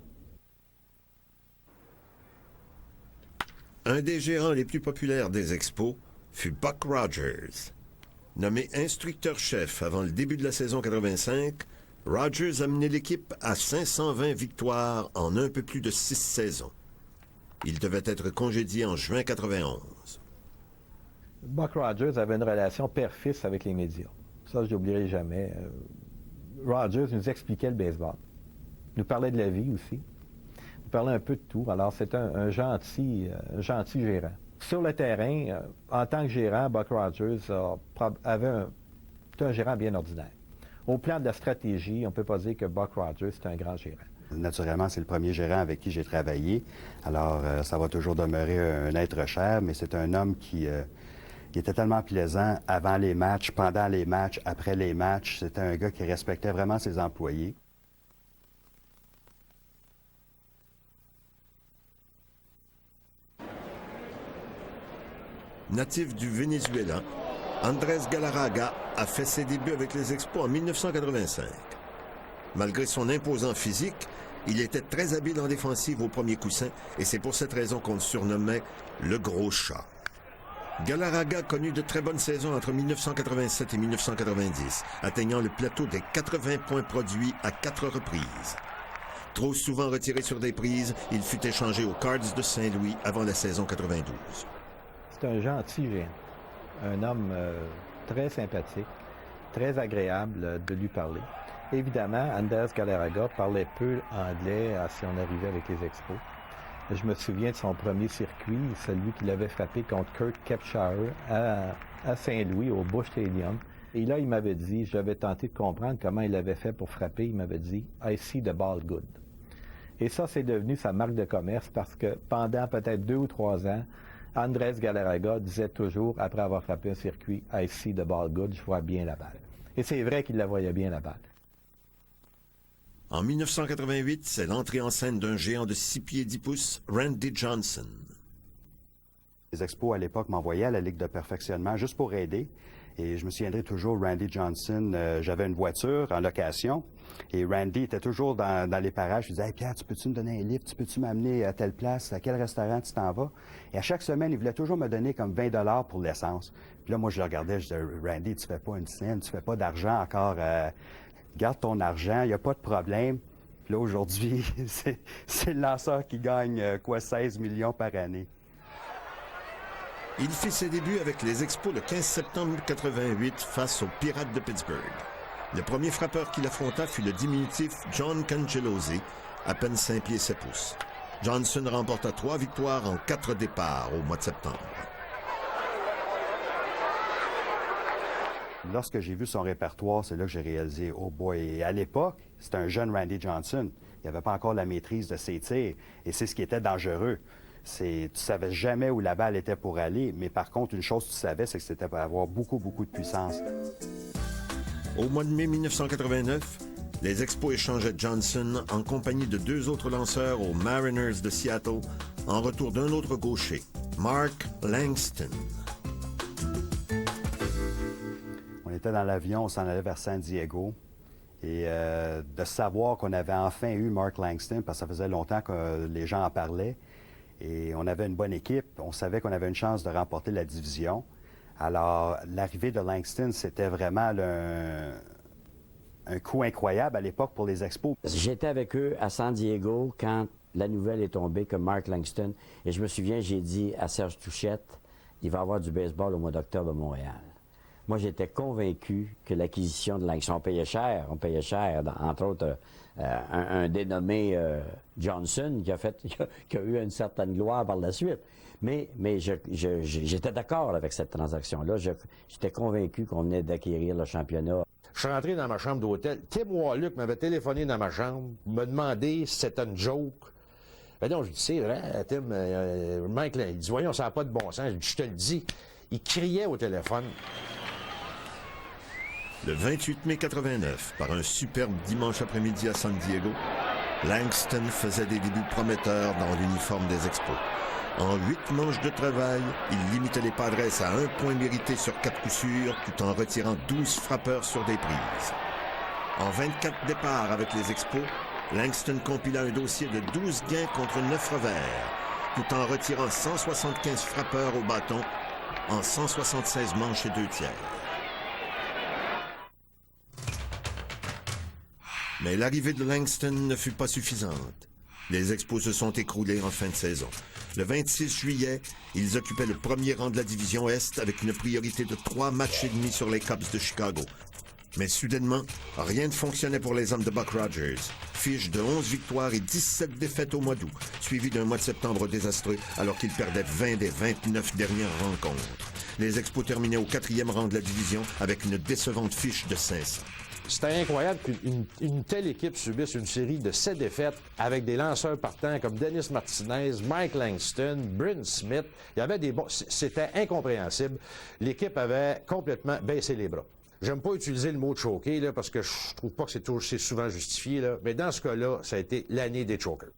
Un des gérants les plus populaires des Expos fut Buck Rogers. Nommé instructeur-chef avant le début de la saison 85, Rogers a mené l'équipe à 520 victoires en un peu plus de 6 saisons. Il devait être congédié en juin 91. Buck Rogers avait une relation père-fils avec les médias. Ça, je n'oublierai jamais. Rogers nous expliquait le baseball. Il nous parlait de la vie aussi. Il nous parlait un peu de tout. Alors, c'était un gentil gérant. Sur le terrain, en tant que gérant, Buck Rogers était un gérant bien ordinaire. Au plan de la stratégie, on ne peut pas dire que Buck Rogers est un grand gérant. Naturellement, c'est le premier gérant avec qui j'ai travaillé. Alors, ça va toujours demeurer un être cher, mais c'est un homme qui était tellement plaisant avant les matchs, pendant les matchs, après les matchs. C'était un gars qui respectait vraiment ses employés. Natif du Venezuela, Andrés Galarraga a fait ses débuts avec les Expos en 1985. Malgré son imposant physique, il était très habile en défensive au premier coussin et c'est pour cette raison qu'on le surnommait le gros chat. Galarraga connut de très bonnes saisons entre 1987 et 1990, atteignant le plateau des 80 points produits à 4 reprises. Trop souvent retiré sur des prises, il fut échangé aux Cards de Saint-Louis avant la saison 92. C'est un gentil géant, un homme très sympathique, très agréable de lui parler. Évidemment, Anders Galarraga parlait peu anglais si on arrivait avec les Expos. Je me souviens de son premier circuit, celui qu'il avait frappé contre Kurt Kepshire à Saint-Louis, au Busch Stadium. Et là, il m'avait dit, j'avais tenté de comprendre comment il avait fait pour frapper, il m'avait dit « I see the ball good ». Et ça, c'est devenu sa marque de commerce parce que pendant peut-être 2 ou 3 ans, Andrés Galarraga disait toujours, après avoir frappé un circuit, « I see the ball good », je vois bien la balle. Et c'est vrai qu'il la voyait bien, la balle. En 1988, c'est l'entrée en scène d'un géant de 6 pieds 10 pouces, Randy Johnson. Les Expos, à l'époque, m'envoyaient à la Ligue de perfectionnement juste pour aider. Et je me souviendrai toujours, Randy Johnson, j'avais une voiture en location. Et Randy était toujours dans les parages. Je disais, « Hey Pierre, tu peux-tu me donner un livre? Tu peux-tu m'amener à telle place? À quel restaurant tu t'en vas? » Et à chaque semaine, il voulait toujours me donner comme 20 $ pour l'essence. Puis là, moi, je le regardais, je disais, « Randy, tu fais pas une scène, tu fais pas d'argent encore. Garde ton argent, il n'y a pas de problème. » Puis là, aujourd'hui, c'est le lanceur qui gagne, 16 millions par année. Il fit ses débuts avec les Expos le 15 septembre 1988 face aux Pirates de Pittsburgh. Le premier frappeur qu'il affronta fut le diminutif John Cangellosi, à peine 5 pieds 7 pouces. Johnson remporta 3 victoires en 4 départs au mois de septembre. Lorsque j'ai vu son répertoire, c'est là que j'ai réalisé, oh boy, et à l'époque, c'était un jeune Randy Johnson. Il n'avait pas encore la maîtrise de ses tirs, et c'est ce qui était dangereux. Tu savais jamais où la balle était pour aller, mais par contre, une chose que tu savais, c'est que c'était pour avoir beaucoup de puissance. Au mois de mai 1989, les Expos échangeaient Johnson en compagnie de 2 autres lanceurs aux Mariners de Seattle, en retour d'un autre gaucher, Mark Langston. On était dans l'avion, on s'en allait vers San Diego. Et de savoir qu'on avait enfin eu Mark Langston, parce que ça faisait longtemps que les gens en parlaient, et on avait une bonne équipe, on savait qu'on avait une chance de remporter la division. Alors, l'arrivée de Langston, c'était vraiment un coup incroyable à l'époque pour les Expos. J'étais avec eux à San Diego quand la nouvelle est tombée que Mark Langston, et je me souviens, j'ai dit à Serge Touchette, il va y avoir du baseball au mois d'octobre à Montréal. Moi, j'étais convaincu que l'acquisition de Langston, on payait cher, entre autres, un dénommé Johnson qui a eu une certaine gloire par la suite. Mais j'étais d'accord avec cette transaction-là. J'étais convaincu qu'on venait d'acquérir le championnat. Je suis rentré dans ma chambre d'hôtel. Tim Wallach m'avait téléphoné dans ma chambre, me demandé si c'était une joke. Ben non, je dis, c'est vrai, Tim, Mike, il dit, voyons, ça n'a pas de bon sens. Je dis, je te le dis. Il criait au téléphone. Le 28 mai 89, par un superbe dimanche après-midi à San Diego, Langston faisait des débuts prometteurs dans l'uniforme des Expos. En 8 manches de travail, il limitait les Padres à 1 point mérité sur 4 coups sûrs, tout en retirant 12 frappeurs sur des prises. En 24 départs avec les Expos, Langston compila un dossier de 12 gains contre 9 revers, tout en retirant 175 frappeurs au bâton en 176 manches et 2 tiers. Mais l'arrivée de Langston ne fut pas suffisante. Les Expos se sont écroulés en fin de saison. Le 26 juillet, ils occupaient le premier rang de la division Est avec une priorité de 3 matchs et demi sur les Cubs de Chicago. Mais soudainement, rien ne fonctionnait pour les hommes de Buck Rogers. Fiche de 11 victoires et 17 défaites au mois d'août, suivi d'un mois de septembre désastreux alors qu'ils perdaient 20 des 29 dernières rencontres. Les Expos terminaient au 4e rang de la division avec une décevante fiche de 500. C'était incroyable qu'une telle équipe subisse une série de 7 défaites avec des lanceurs partants comme Dennis Martinez, Mike Langston, Bryn Smith. Il y avait des bons... C'était incompréhensible. L'équipe avait complètement baissé les bras. J'aime pas utiliser le mot choquer, là, parce que je trouve pas que c'est souvent justifié, là. Mais dans ce cas-là, ça a été l'année des chokers.